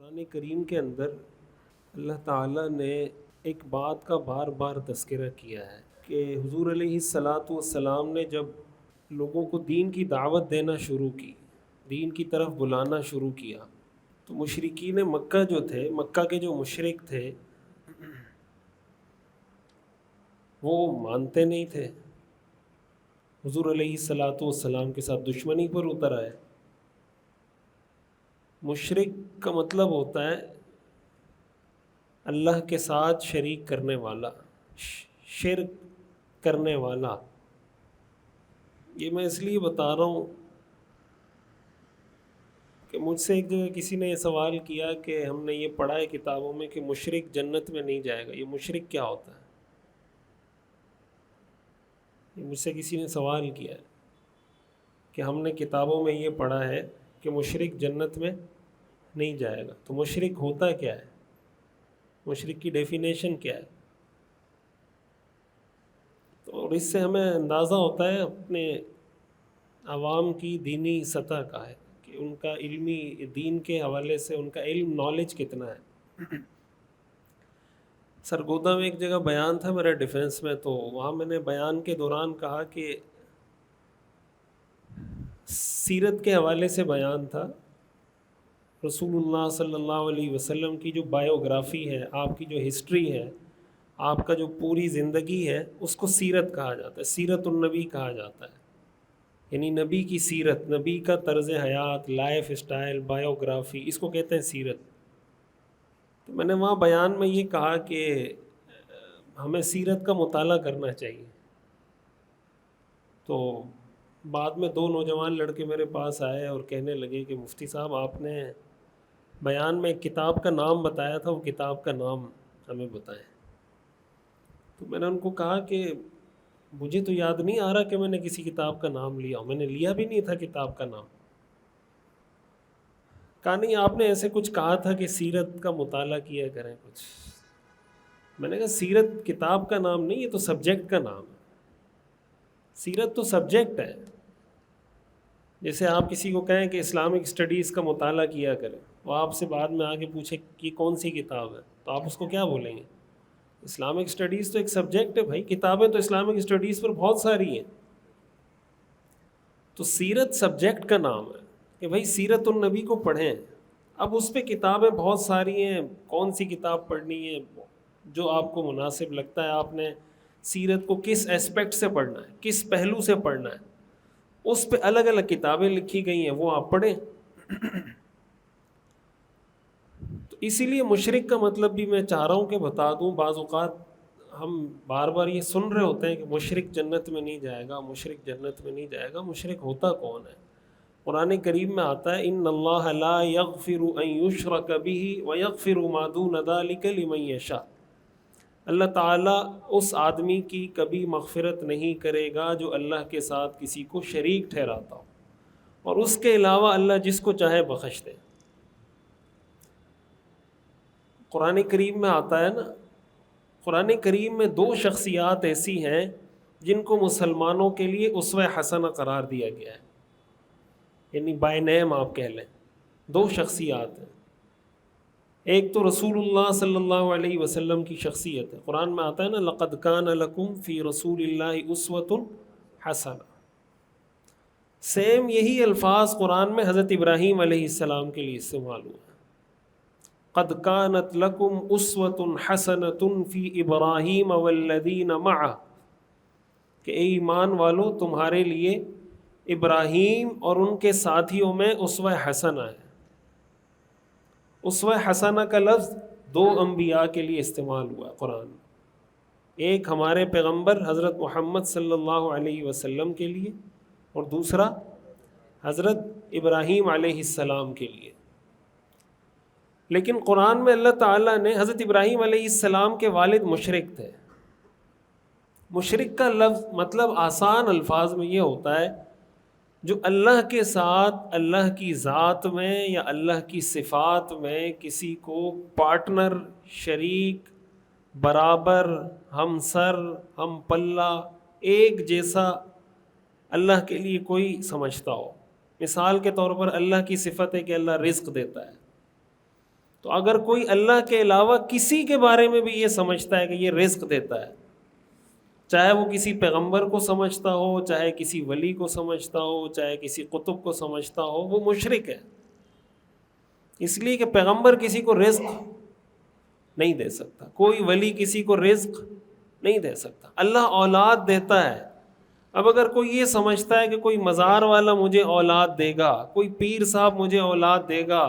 قرآن کریم کے اندر اللہ تعالیٰ نے ایک بات کا بار بار تذکرہ کیا ہے کہ حضور علیہ الصلاۃ والسلام نے جب لوگوں کو دین کی دعوت دینا شروع کی، دین کی طرف بلانا شروع کیا، تو مشرکین مکہ جو تھے، مکہ کے جو مشرک تھے، وہ مانتے نہیں تھے، حضور علیہ الصلاۃ والسلام کے ساتھ دشمنی پر اتر آئے۔ مشرک کا مطلب ہوتا ہے اللہ کے ساتھ شریک کرنے والا، شرک کرنے والا۔ یہ میں اس لیے بتا رہا ہوں کہ مجھ سے ایک جگہ کسی نے یہ سوال کیا کہ ہم نے یہ پڑھا ہے کتابوں میں کہ مشرک جنت میں نہیں جائے گا، یہ مشرک کیا ہوتا ہے؟ یہ مجھ سے کسی نے سوال کیا ہے کہ ہم نے کتابوں میں یہ پڑھا ہے کہ مشرک جنت میں نہیں جائے گا، تو مشرک ہوتا کیا ہے؟ مشرک کی ڈیفینیشن کیا ہے؟ تو اور اس سے ہمیں اندازہ ہوتا ہے اپنے عوام کی دینی سطح کا ہے کہ ان کا علمی دین کے حوالے سے ان کا علم نالج کتنا ہے۔ سرگودا میں ایک جگہ بیان تھا میرا ڈیفنس میں، تو وہاں میں نے بیان کے دوران کہا کہ سیرت کے حوالے سے بیان تھا، رسول اللہ صلی اللہ علیہ وسلم کی جو بایوگرافی ہے، آپ کی جو ہسٹری ہے، آپ کا جو پوری زندگی ہے، اس کو سیرت کہا جاتا ہے، سیرت النبی کہا جاتا ہے، یعنی نبی کی سیرت، نبی کا طرز حیات، لائف اسٹائل، بایوگرافی، اس کو کہتے ہیں سیرت۔ تو میں نے وہاں بیان میں یہ کہا کہ ہمیں سیرت کا مطالعہ کرنا چاہیے۔ تو بعد میں دو نوجوان لڑکے میرے پاس آئے اور کہنے لگے کہ مفتی صاحب آپ نے بیان میں ایک کتاب کا نام بتایا تھا، وہ کتاب کا نام ہمیں بتائیں۔ تو میں نے ان کو کہا کہ مجھے تو یاد نہیں آ رہا کہ میں نے کسی کتاب کا نام لیا ہوں، میں نے لیا بھی نہیں تھا کتاب کا نام۔ کہا نہیں آپ نے ایسے کچھ کہا تھا کہ سیرت کا مطالعہ کیا کریں کچھ۔ میں نے کہا سیرت کتاب کا نام نہیں، یہ تو سبجیکٹ کا نام ہے، سیرت تو سبجیکٹ ہے۔ جیسے آپ کسی کو کہیں کہ اسلامک اسٹڈیز کا مطالعہ کیا کریں، وہ آپ سے بعد میں آ کے پوچھے کہ کون سی کتاب ہے، تو آپ اس کو کیا بولیں گے؟ اسلامک اسٹڈیز تو ایک سبجیکٹ ہے بھائی، کتابیں تو اسلامک اسٹڈیز پر بہت ساری ہیں۔ تو سیرت سبجیکٹ کا نام ہے کہ بھائی سیرت النبی کو پڑھیں۔ اب اس پہ کتابیں بہت ساری ہیں، کون سی کتاب پڑھنی ہے جو آپ کو مناسب لگتا ہے، آپ نے سیرت کو کس ایسپیکٹ سے پڑھنا ہے، کس پہلو سے پڑھنا ہے، اس پہ الگ الگ کتابیں لکھی گئی ہیں، وہ آپ پڑھیں۔ تو اسی لیے مشرک کا مطلب بھی میں چاہ رہا ہوں کہ بتا دوں، بعض اوقات ہم بار بار یہ سن رہے ہوتے ہیں کہ مشرک جنت میں نہیں جائے گا، مشرک جنت میں نہیں جائے گا۔ مشرک ہوتا کون ہے؟ قرآن کریم میں آتا ہے ان اللہ لا یغفر ان یشرک بہ ویغفر ما دون ذلک لمن یشاء۔ اللہ تعالیٰ اس آدمی کی کبھی مغفرت نہیں کرے گا جو اللہ کے ساتھ کسی کو شریک ٹھہراتا ہو، اور اس کے علاوہ اللہ جس کو چاہے بخش دے۔ قرآن کریم میں آتا ہے نا، قرآن کریم میں دو شخصیات ایسی ہیں جن کو مسلمانوں کے لیے اسوہ حسنہ قرار دیا گیا ہے، یعنی بائی نیم آپ کہہ لیں، دو شخصیات ہیں۔ ایک تو رسول اللہ صلی اللہ علیہ وسلم کی شخصیت ہے، قرآن میں آتا ہے نا لقد کان لکم فی رسول اللہ اسوۃ حسنہ۔ سیم یہی الفاظ قرآن میں حضرت ابراہیم علیہ السلام کے لیے استعمال ہوا ہے، قد کانت لکم اسوۃ حسنۃ فی ابراہیم والذین معہ، کہ اے ایمان والو تمہارے لیے ابراہیم اور ان کے ساتھیوں میں اسوہ حسنہ ہے۔ اسوہ حسنہ کا لفظ دو انبیاء کے لیے استعمال ہوا ہے قرآن میں، ایک ہمارے پیغمبر حضرت محمد صلی اللہ علیہ وسلم کے لیے، اور دوسرا حضرت ابراہیم علیہ السلام کے لیے۔ لیکن قرآن میں اللہ تعالیٰ نے حضرت ابراہیم علیہ السلام کے والد مشرک تھے۔ مشرک کا لفظ مطلب آسان الفاظ میں یہ ہوتا ہے جو اللہ کے ساتھ اللہ کی ذات میں یا اللہ کی صفات میں کسی کو پارٹنر، شریک، برابر، ہمسر، ہم پلہ، ایک جیسا اللہ کے لیے کوئی سمجھتا ہو۔ مثال کے طور پر اللہ کی صفت ہے کہ اللہ رزق دیتا ہے، تو اگر کوئی اللہ کے علاوہ کسی کے بارے میں بھی یہ سمجھتا ہے کہ یہ رزق دیتا ہے، چاہے وہ کسی پیغمبر کو سمجھتا ہو، چاہے کسی ولی کو سمجھتا ہو، چاہے کسی قطب کو سمجھتا ہو، وہ مشرک ہے، اس لیے کہ پیغمبر کسی کو رزق نہیں دے سکتا، کوئی ولی کسی کو رزق نہیں دے سکتا، اللہ اولاد دیتا ہے۔ اب اگر کوئی یہ سمجھتا ہے کہ کوئی مزار والا مجھے اولاد دے گا، کوئی پیر صاحب مجھے اولاد دے گا،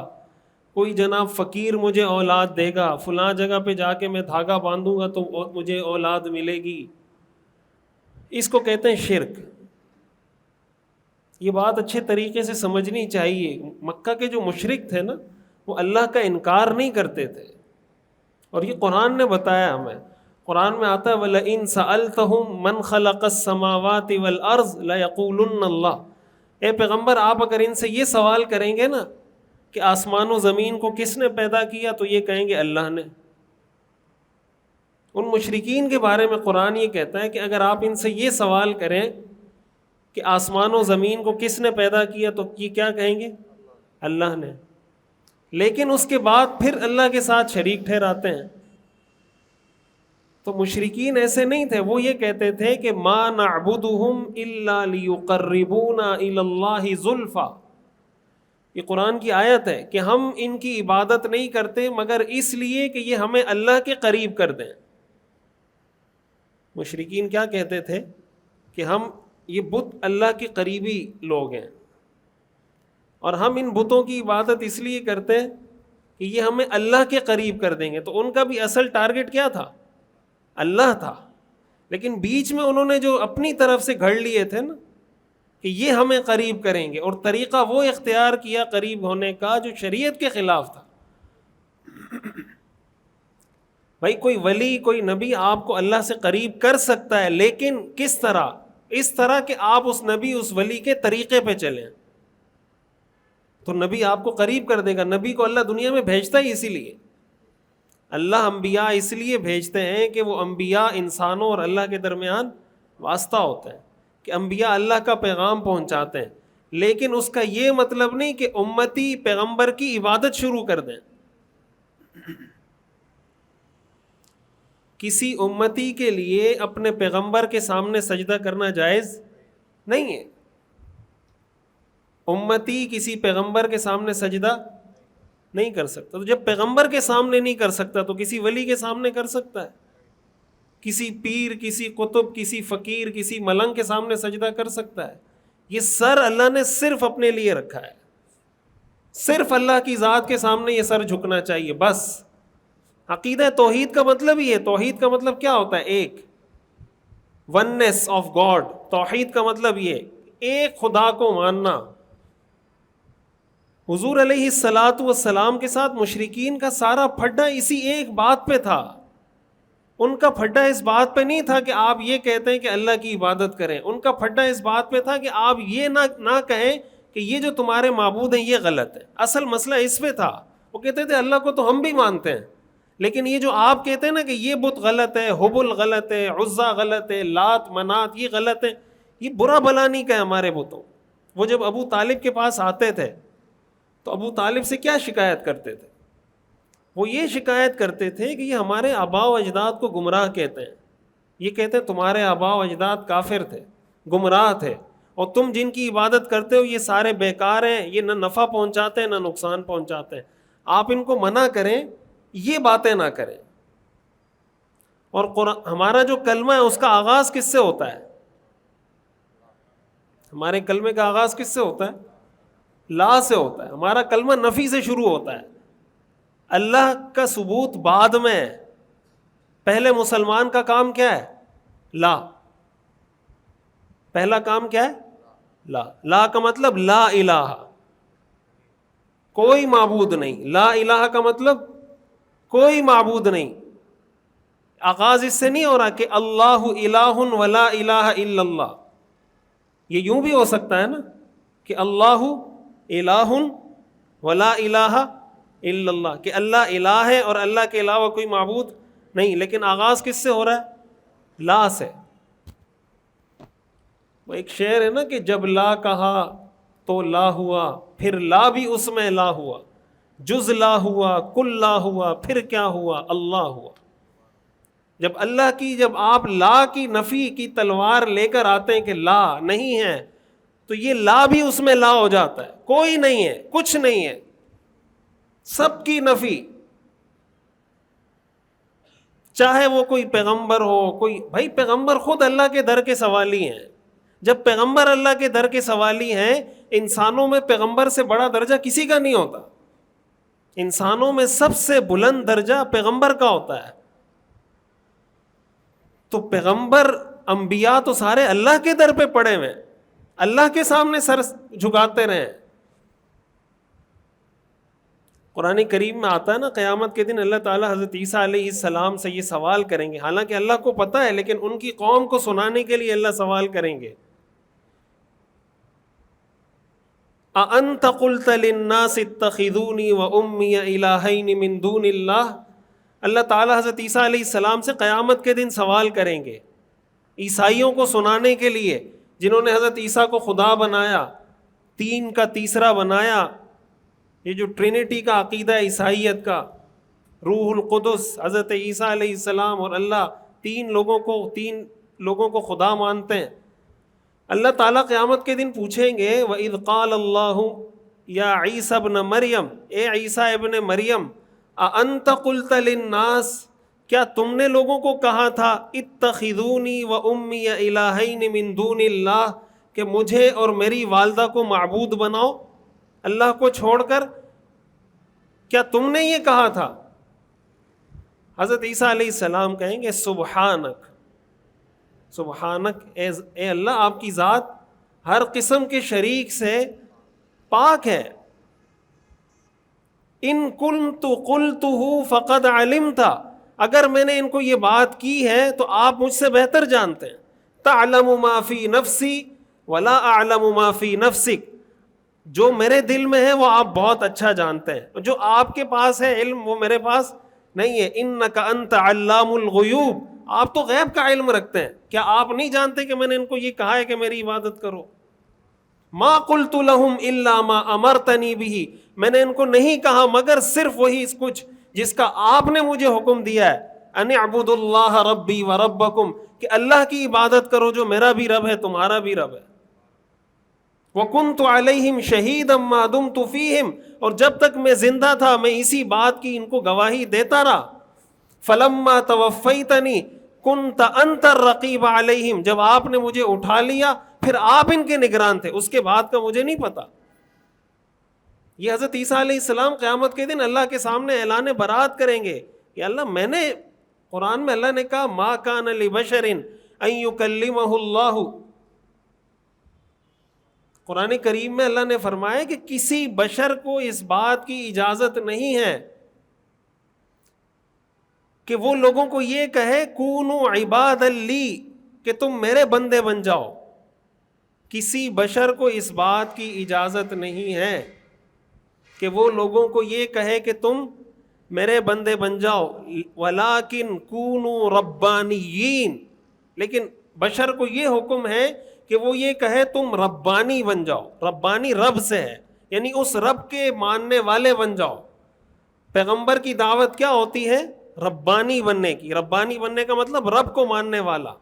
کوئی جناب فقیر مجھے اولاد دے گا، فلاں جگہ پہ جا کے میں دھاگا باندھوں گا تو مجھے اولاد ملے گی، اس کو کہتے ہیں شرک۔ یہ بات اچھے طریقے سے سمجھنی چاہیے۔ مکہ کے جو مشرک تھے نا، وہ اللہ کا انکار نہیں کرتے تھے، اور یہ قرآن نے بتایا ہمیں۔ قرآن میں آتا ہے وَلَئِن سَأَلْتَهُم مَّنْ خَلَقَ السَّمَاوَاتِ وَالْأَرْضِ لَيَقُولُنَّ اللَّهُ۔ اے پیغمبر آپ اگر ان سے یہ سوال کریں گے نا کہ آسمان و زمین کو کس نے پیدا کیا، تو یہ کہیں گے اللہ نے۔ ان مشرکین کے بارے میں قرآن یہ کہتا ہے کہ اگر آپ ان سے یہ سوال کریں کہ آسمان و زمین کو کس نے پیدا کیا، تو یہ کیا کہیں گے؟ اللہ نے۔ لیکن اس کے بعد پھر اللہ کے ساتھ شریک ٹھہراتے ہیں۔ تو مشرکین ایسے نہیں تھے، وہ یہ کہتے تھے کہ ما نعبدہم الا لیقربونا الی اللہ زلفا۔ یہ قرآن کی آیت ہے کہ ہم ان کی عبادت نہیں کرتے مگر اس لیے کہ یہ ہمیں اللہ کے قریب کر دیں۔ مشرکین کیا کہتے تھے کہ ہم یہ بت اللہ کے قریبی لوگ ہیں، اور ہم ان بتوں کی عبادت اس لیے کرتے ہیں کہ یہ ہمیں اللہ کے قریب کر دیں گے۔ تو ان کا بھی اصل ٹارگٹ کیا تھا؟ اللہ تھا، لیکن بیچ میں انہوں نے جو اپنی طرف سے گھڑ لیے تھے نا کہ یہ ہمیں قریب کریں گے، اور طریقہ وہ اختیار کیا قریب ہونے کا جو شریعت کے خلاف تھا۔ بھائی کوئی ولی، کوئی نبی آپ کو اللہ سے قریب کر سکتا ہے، لیکن کس طرح؟ اس طرح کہ آپ اس نبی اس ولی کے طریقے پہ چلیں، تو نبی آپ کو قریب کر دے گا۔ نبی کو اللہ دنیا میں بھیجتا ہی اسی لیے، اللہ انبیاء اس لیے بھیجتے ہیں کہ وہ انبیاء انسانوں اور اللہ کے درمیان واسطہ ہوتے ہیں، کہ انبیاء اللہ کا پیغام پہنچاتے ہیں، لیکن اس کا یہ مطلب نہیں کہ امتی پیغمبر کی عبادت شروع کر دیں۔ کسی امتی کے لیے اپنے پیغمبر کے سامنے سجدہ کرنا جائز نہیں ہے۔ امتی کسی پیغمبر کے سامنے سجدہ نہیں کر سکتا، تو جب پیغمبر کے سامنے نہیں کر سکتا تو کسی ولی کے سامنے کر سکتا ہے، کسی پیر، کسی قطب، کسی فقیر، کسی ملنگ کے سامنے سجدہ کر سکتا ہے۔ یہ سر اللہ نے صرف اپنے لیے رکھا ہے، صرف اللہ کی ذات کے سامنے یہ سر جھکنا چاہیے، بس۔ عقیدہ توحید کا مطلب ہی ہے۔ توحید کا مطلب کیا ہوتا ہے؟ ایک، وننس آف گاڈ۔ توحید کا مطلب یہ ایک خدا کو ماننا۔ حضور علیہ الصلاۃ والسلام کے ساتھ مشرکین کا سارا پھڈا اسی ایک بات پہ تھا۔ ان کا پھڈا اس بات پہ نہیں تھا کہ آپ یہ کہتے ہیں کہ اللہ کی عبادت کریں، ان کا پھڈا اس بات پہ تھا کہ آپ یہ نہ کہیں کہ یہ جو تمہارے معبود ہیں یہ غلط ہے۔ اصل مسئلہ اس پہ تھا۔ وہ کہتے تھے اللہ کو تو ہم بھی مانتے ہیں، لیکن یہ جو آپ کہتے ہیں نا کہ یہ بت غلط ہے، حبل غلط ہے، عزا غلط ہے، لات منات یہ غلط ہے، یہ برا بلا نہیں کہے ہمارے بتوں۔ وہ جب ابو طالب کے پاس آتے تھے تو ابو طالب سے کیا شکایت کرتے تھے؟ وہ یہ شکایت کرتے تھے کہ یہ ہمارے آباء و اجداد کو گمراہ کہتے ہیں، یہ کہتے ہیں تمہارے آباء و اجداد کافر تھے، گمراہ تھے، اور تم جن کی عبادت کرتے ہو یہ سارے بیکار ہیں، یہ نہ نفع پہنچاتے ہیں نہ نقصان پہنچاتے ہیں، آپ ان کو منع کریں، یہ باتیں نہ کریں۔ اور ہمارا جو کلمہ ہے اس کا آغاز کس سے ہوتا ہے؟ ہمارے کلمے کا آغاز کس سے ہوتا ہے؟ لا سے ہوتا ہے۔ ہمارا کلمہ نفی سے شروع ہوتا ہے، اللہ کا ثبوت بعد میں ہے۔ پہلے مسلمان کا کام کیا ہے؟ لا۔ پہلا کام کیا ہے؟ لا۔ لا کا مطلب لا الہ، کوئی معبود نہیں۔ لا الہ کا مطلب کوئی معبود نہیں۔ آغاز اس سے نہیں ہو رہا کہ اللہ الہ ولا الہ الا اللہ۔ یہ یوں بھی ہو سکتا ہے نا کہ اللہ الہ ولا الہ الا اللہ، کہ اللہ الہ ہے اور اللہ کے علاوہ کوئی معبود نہیں، لیکن آغاز کس سے ہو رہا ہے؟ لا سے۔ وہ ایک شعر ہے نا کہ جب لا کہا تو لا ہوا، پھر لا بھی اس میں لا ہوا، جز لا ہوا، کل لا ہوا، پھر کیا ہوا؟ اللہ ہوا۔ جب آپ لا کی نفی کی تلوار لے کر آتے ہیں کہ لا نہیں ہے، تو یہ لا بھی اس میں لا ہو جاتا ہے، کوئی نہیں ہے، کچھ نہیں ہے، سب کی نفی۔ چاہے وہ کوئی پیغمبر ہو، کوئی بھائی پیغمبر خود اللہ کے در کے سوالی ہیں۔ جب پیغمبر اللہ کے در کے سوالی ہیں، انسانوں میں پیغمبر سے بڑا درجہ کسی کا نہیں ہوتا، انسانوں میں سب سے بلند درجہ پیغمبر کا ہوتا ہے۔ تو پیغمبر، انبیاء تو سارے اللہ کے در پہ پڑے ہوئے، اللہ کے سامنے سر جھکاتے رہے۔ قرآن کریم میں آتا ہے نا، قیامت کے دن اللہ تعالیٰ حضرت عیسیٰ علیہ السلام سے یہ سوال کریں گے، حالانکہ اللہ کو پتہ ہے، لیکن ان کی قوم کو سنانے کے لیے اللہ سوال کریں گے، اَأَنْتَ قُلْتَ لِلنَّاسِ اتَّخِذُونِي وَأُمِّيَ إِلَٰهَيْنِ مِن دُونِ اللَّهِ۔ اللہ تعالیٰ حضرت عیسیٰ علیہ السلام سے قیامت کے دن سوال کریں گے، عیسائیوں کو سنانے کے لیے، جنہوں نے حضرت عیسیٰ کو خدا بنایا، تین کا تیسرا بنایا، یہ جو ٹرینٹی کا عقیدہ ہے عیسائیت کا، روح القدس، حضرت عیسیٰ علیہ السلام اور اللہ، تین لوگوں کو خدا مانتے ہیں۔ اللہ تعالیٰ قیامت کے دن پوچھیں گے، وَإِذْ قَالَ اللَّهُ يَا عِيسَى ابْنَ مَرْيَمَ، اے عیسیٰ ابن مریم، أَأَنْتَ قُلْتَ لِلنَّاسِ، کیا تم نے لوگوں کو کہا تھا، اتخذونی وأمی الہین من دون اللہ، کہ مجھے اور میری والدہ کو معبود بناؤ اللہ کو چھوڑ کر؟ کیا تم نے یہ کہا تھا؟ حضرت عیسیٰ علیہ السلام کہیں گے سبحانک، سبحانک، اے اللہ آپ کی ذات ہر قسم کے شریک سے پاک ہے۔ ان کنت قلتہ فقد علمت، اگر میں نے ان کو یہ بات کی ہے تو آپ مجھ سے بہتر جانتے ہیں۔ تعلم ما فی نفسی ولا اعلم ما فی نفسک، جو میرے دل میں ہے وہ آپ بہت اچھا جانتے ہیں، جو آپ کے پاس ہے علم وہ میرے پاس نہیں ہے۔ انک انت علام الغیوب، آپ تو غیب کا علم رکھتے ہیں، کیا آپ نہیں جانتے کہ میں نے ان کو یہ کہا ہے کہ میری عبادت کرو؟ ما قلت لهم الا ما امرتنی به، میں نے ان کو نہیں کہا مگر صرف وہی کچھ جس کا آپ نے مجھے حکم دیا ہے، ان اعبدوا اللہ ربی وربکم، کہ اللہ کی عبادت کرو جو میرا بھی رب ہے تمہارا بھی رب ہے۔ وَكُنْتُ عَلَيْهِمْ شَهِيدًا مَا دُمْتُ فِيهِمْ، اور جب تک میں زندہ تھا میں اسی بات کی ان کو گواہی دیتا رہا۔ فَلَمَّا تَوَفَّيْتَنِي كُنْتَ أَنْتَ الرَّقِيبَ عَلَيْهِمْ، جب آپ نے مجھے اٹھا لیا پھر آپ ان کے نگران تھے، اس کے بعد کا مجھے نہیں پتا۔ یہ حضرت عیسیٰ علیہ السلام قیامت کے دن اللہ کے سامنے اعلان برات کریں گے کہ اللہ میں نے، قرآن میں اللہ نے کہا ما کان لبشر ان یکلمہ اللہ، قرآن کریم میں اللہ نے فرمایا کہ کسی بشر کو اس بات کی اجازت نہیں ہے کہ وہ لوگوں کو یہ کہے کونوا عبادا لی، کہ تم میرے بندے بن جاؤ۔ کسی بشر کو اس بات کی اجازت نہیں ہے کہ وہ لوگوں کو یہ کہے کہ تم میرے بندے بن جاؤ، ولیکن کونوا ربانیین، لیکن بشر کو یہ حکم ہے کہ وہ یہ کہے تم ربانی بن جاؤ۔ ربانی رب سے ہے، یعنی اس رب کے ماننے والے بن جاؤ۔ پیغمبر کی دعوت کیا ہوتی ہے؟ ربانی بننے کی۔ ربانی بننے کا مطلب رب کو ماننے والا۔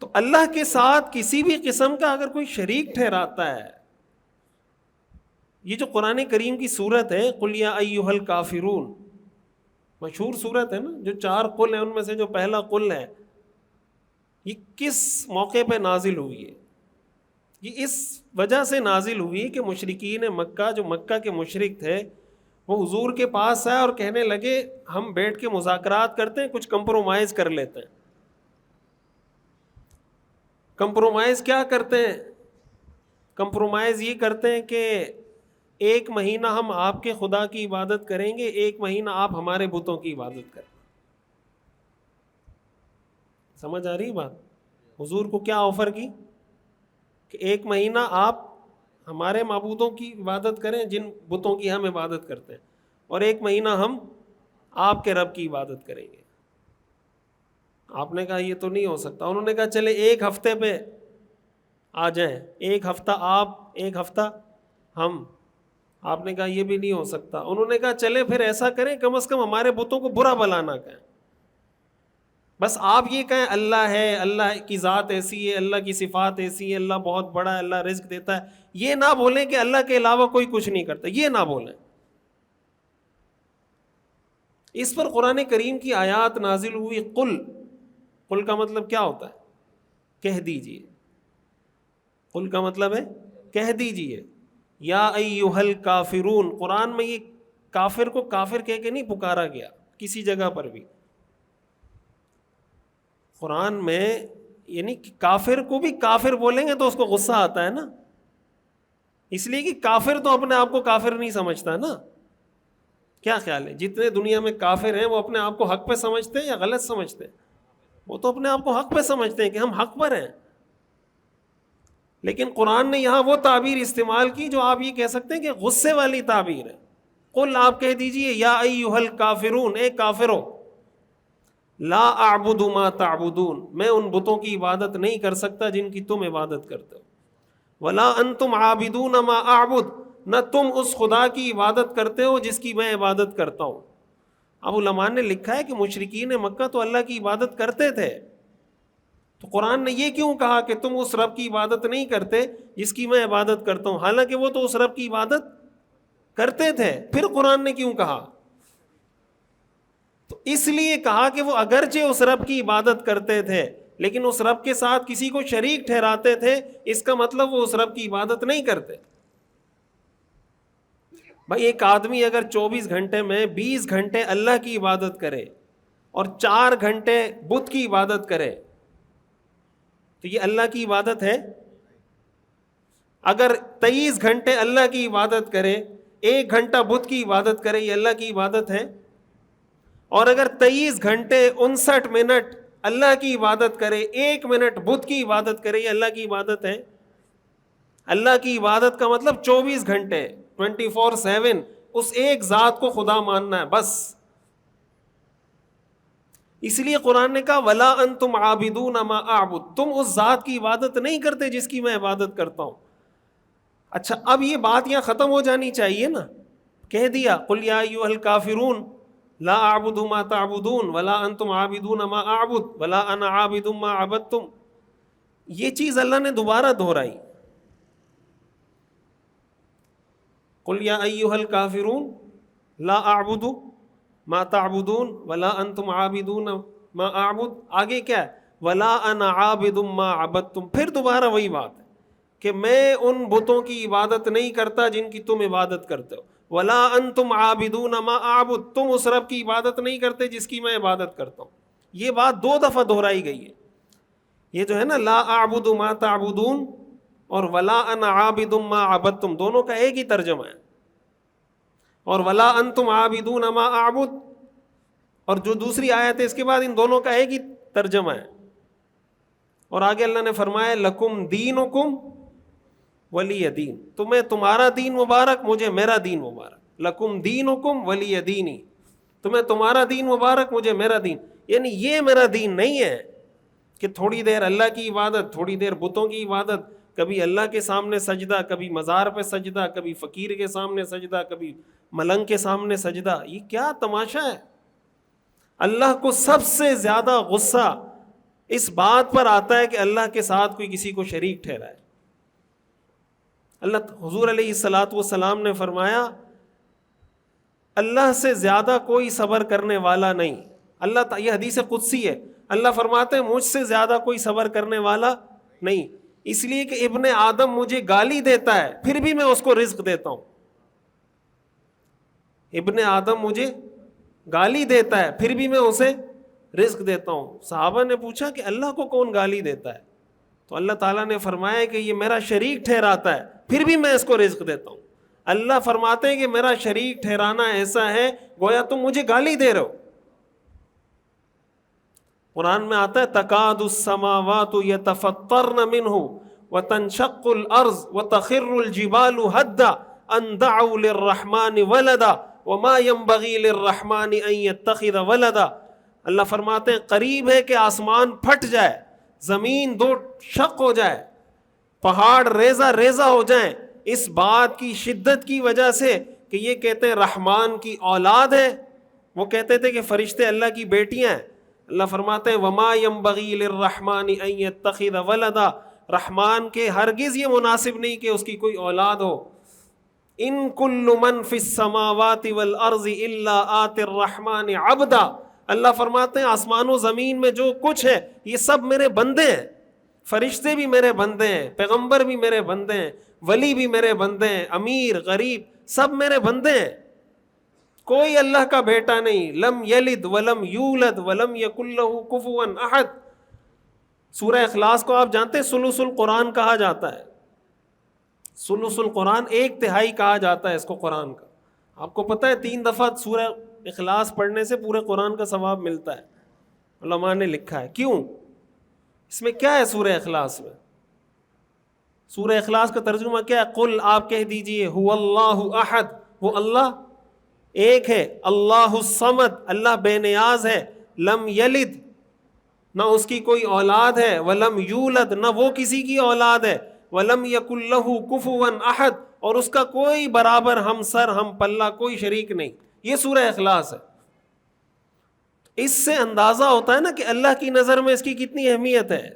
تو اللہ کے ساتھ کسی بھی قسم کا اگر کوئی شریک ٹھہراتا ہے، یہ جو قرآن کریم کی صورت ہے قل یا ایھا الکافرون، مشہور صورت ہے نا، جو 4 قل ہیں ان میں سے جو پہلا قل ہے، یہ کس موقع پہ نازل ہوئی ہے؟ یہ اس وجہ سے نازل ہوئی کہ مشرکین مکہ، جو مکہ کے مشرک تھے، وہ حضور کے پاس آئے اور کہنے لگے ہم بیٹھ کے مذاکرات کرتے ہیں، کچھ کمپرومائز کر لیتے ہیں۔ کمپرومائز کیا کرتے ہیں؟ کمپرومائز یہ کرتے ہیں کہ 1 مہینہ ہم آپ کے خدا کی عبادت کریں گے، 1 مہینہ آپ ہمارے بتوں کی عبادت کریں۔ سمجھ آ رہی بات؟ حضور کو کیا آفر کی کہ 1 مہینہ آپ ہمارے معبودوں کی عبادت کریں جن بتوں کی ہم عبادت کرتے ہیں، اور 1 مہینہ ہم آپ کے رب کی عبادت کریں گے۔ آپ نے کہا یہ تو نہیں ہو سکتا۔ انہوں نے کہا چلے 1 ہفتے پہ آ جائیں، 1 ہفتہ آپ 1 ہفتہ ہم. آپ نے کہا یہ بھی نہیں ہو سکتا. انہوں نے کہا چلے پھر ایسا کریں, کم از کم ہمارے بتوں کو برا بھلا نہ کہیں, بس آپ یہ کہیں اللہ ہے, اللہ کی ذات ایسی ہے, اللہ کی صفات ایسی ہے, اللہ بہت بڑا ہے, اللہ رزق دیتا ہے. یہ نہ بولیں کہ اللہ کے علاوہ کوئی کچھ نہیں کرتا, یہ نہ بولیں. اس پر قرآن کریم کی آیات نازل ہوئی. قل کا مطلب کیا ہوتا ہے؟ کہہ دیجئے. قل کا مطلب ہے کہہ دیجئے. یا ایھا الکافرون, قرآن میں یہ کافر کو کافر کہہ کے نہیں پکارا گیا کسی جگہ پر بھی. قرآن میں یعنی کافر کو بھی کافر بولیں گے تو اس کو غصہ آتا ہے نا, اس لیے کہ کافر تو اپنے آپ کو کافر نہیں سمجھتا نا. کیا خیال ہے, جتنے دنیا میں کافر ہیں وہ اپنے آپ کو حق پہ سمجھتے ہیں یا غلط سمجھتے ہیں؟ وہ تو اپنے آپ کو حق پہ سمجھتے ہیں کہ ہم حق پر ہیں. لیکن قرآن نے یہاں وہ تعبیر استعمال کی جو آپ یہ کہہ سکتے ہیں کہ غصے والی تعبیر ہے. قل, آپ کہہ دیجئے یا ایھا الکافرون, اے کافرو, لا اعبد ما تعبدون, میں ان بتوں کی عبادت نہیں کر سکتا جن کی تم عبادت کرتے ہو. ولا انتم عابدون ما اعبد, نہ تم اس خدا کی عبادت کرتے ہو جس کی میں عبادت کرتا ہوں. اب علماء نے لکھا ہے کہ مشرکین مکہ تو اللہ کی عبادت کرتے تھے, تو قرآن نے یہ کیوں کہا کہ تم اس رب کی عبادت نہیں کرتے جس کی میں عبادت کرتا ہوں, حالانکہ وہ تو اس رب کی عبادت کرتے تھے. پھر قرآن نے کیوں کہا؟ تو اس لیے کہا کہ وہ اگرچہ اس رب کی عبادت کرتے تھے لیکن اس رب کے ساتھ کسی کو شریک ٹھہراتے تھے, اس کا مطلب وہ اس رب کی عبادت نہیں کرتے. بھائی ایک آدمی اگر 24 گھنٹے میں 20 گھنٹے اللہ کی عبادت کرے اور 4 گھنٹے بت کی عبادت کرے تو یہ اللہ کی عبادت ہے؟ اگر 23 گھنٹے اللہ کی عبادت کرے, 1 گھنٹہ بت کی عبادت کرے, یہ اللہ کی عبادت ہے؟ اور اگر 23 گھنٹے 59 منٹ اللہ کی عبادت کرے, 1 منٹ بت کی عبادت کرے, یہ اللہ کی عبادت ہے؟ اللہ کی عبادت کا مطلب 24 گھنٹے 24/7 اس ایک ذات کو خدا ماننا ہے بس. اس لیے قرآن نے کہا ولا انتم عابدون ما اعبد, تم اس ذات کی عبادت نہیں کرتے جس کی میں عبادت کرتا ہوں. اچھا اب یہ بات یہاں ختم ہو جانی چاہیے نا, کہہ دیا قل یا ایھا الکافرون لا اعبد ما تعبدون ولا انتم عابدون ما اعبد ولا انا عابد ما عبدتم. یہ چیز اللہ نے دوبارہ دہرائی. قل یا ایھا الکافرون لا اعبد ما تعبدون ولا انتم عابدون ما اعبد, آگے کیا ہے ولا انا عابد ما عبدتم. پھر دوبارہ وہی بات ہے کہ میں ان بتوں کی عبادت نہیں کرتا جن کی تم عبادت کرتے ہو. ولا انتم عابدون ما اعبد, تم اس رب کی عبادت نہیں کرتے جس کی میں عبادت کرتا ہوں. یہ بات 2 دفعہ دہرائی گئی ہے. یہ جو ہے نا لا اعبد ما تعبدون اور ولا انا عابد ما عبدتم, دونوں کا ایک ہی ترجمہ ہے. اور ولا انتم عابدون ما اعبد, اور جو دوسری آیت ہے اس کے بعد ان دونوں کا ایک ہی ترجمہ ہے. اور آگے اللہ نے فرمایا لکم دینکم ولی دین, تمہیں تمہارا دین مبارک, مجھے میرا دین مبارک. لکم دینکم ولی دینی, تمہیں تمہارا دین مبارک, مجھے میرا دین. یعنی یہ میرا دین نہیں ہے کہ تھوڑی دیر اللہ کی عبادت, تھوڑی دیر بتوں کی عبادت, کبھی اللہ کے سامنے سجدہ, کبھی مزار پہ سجدہ, کبھی فقیر کے سامنے سجدہ, کبھی ملنگ کے سامنے سجدہ. یہ کیا تماشا ہے؟ اللہ کو سب سے زیادہ غصہ اس بات پر آتا ہے کہ اللہ کے ساتھ کوئی کسی کو شریک ٹھہرائے. اللہ حضور علیہ الصلاۃ والسلام نے فرمایا اللہ سے زیادہ کوئی صبر کرنے والا نہیں. یہ حدیث قدسی ہے, اللہ فرماتے ہیں مجھ سے زیادہ کوئی صبر کرنے والا نہیں, اس لیے کہ ابن آدم مجھے گالی دیتا ہے پھر بھی میں اس کو رزق دیتا ہوں. ابن آدم مجھے گالی دیتا ہے پھر بھی میں اسے رزق دیتا ہوں. صحابہ نے پوچھا کہ اللہ کو کون گالی دیتا ہے؟ تو اللہ تعالیٰ نے فرمایا کہ یہ میرا شریک ٹھہراتا ہے پھر بھی میں اس کو رزق دیتا ہوں. اللہ فرماتے ہیں کہ میرا شریک ٹھہرانا ایسا ہے گویا تم مجھے گالی دے رہے ہو. قرآن میں آتا ہے تکاد السماوات یتفطرن منہ وتنشق الارض وتخر الجبال هدا ان دعوا للرحمن ولدا وما ينبغي للرحمن ان يتخذ ولدا. اللہ فرماتے ہیں قریب ہے کہ آسمان پھٹ جائے, زمین 2 شق ہو جائے, پہاڑ ریزہ ریزہ ہو جائیں, اس بات کی شدت کی وجہ سے کہ یہ کہتے ہیں رحمان کی اولاد ہے. وہ کہتے تھے کہ فرشتے اللہ کی بیٹیاں ہیں. اللہ فرماتے ہیں وما ينبغي للرحمن ان يتخذ ولدا, رحمان کے ہرگز یہ مناسب نہیں کہ اس کی کوئی اولاد ہو. ان کل من فی السماوات والارض الا آتی الرحمن عبدا, اللہ فرماتے ہیں آسمان و زمین میں جو کچھ ہے یہ سب میرے بندے ہیں. فرشتے بھی میرے بندے ہیں, پیغمبر بھی میرے بندے ہیں, ولی بھی میرے بندے ہیں, امیر غریب سب میرے بندے ہیں. کوئی اللہ کا بیٹا نہیں. لم یلد ولم یولد ولم یکن لہ کفوا احد. سورہ اخلاص کو آپ جانتے ہیں ثلث القرآن کہا جاتا ہے. ثلث القرآن, ایک تہائی کہا جاتا ہے اس کو قرآن کا. آپ کو پتہ ہے 3 دفعہ سورہ اخلاص پڑھنے سے پورے قرآن کا ثواب ملتا ہے, علماء نے لکھا ہے. کیوں؟ اس میں کیا ہے سورہ اخلاص میں؟ سورہ اخلاص کا ترجمہ کیا ہے؟ قل, آپ کہہ دیجئے, هو اللہ احد, وہ اللہ ایک ہے. اللہ الصمد, اللہ بے نیاز ہے. لم یلد, نہ اس کی کوئی اولاد ہے. ولم یولد, نہ وہ کسی کی اولاد ہے. ولم یکن لہ کفوا احد, اور اس کا کوئی برابر ہم سر ہم پلہ کوئی شریک نہیں. یہ سورہ اخلاص ہے. اس سے اندازہ ہوتا ہے نا کہ اللہ کی نظر میں اس کی کتنی اہمیت ہے,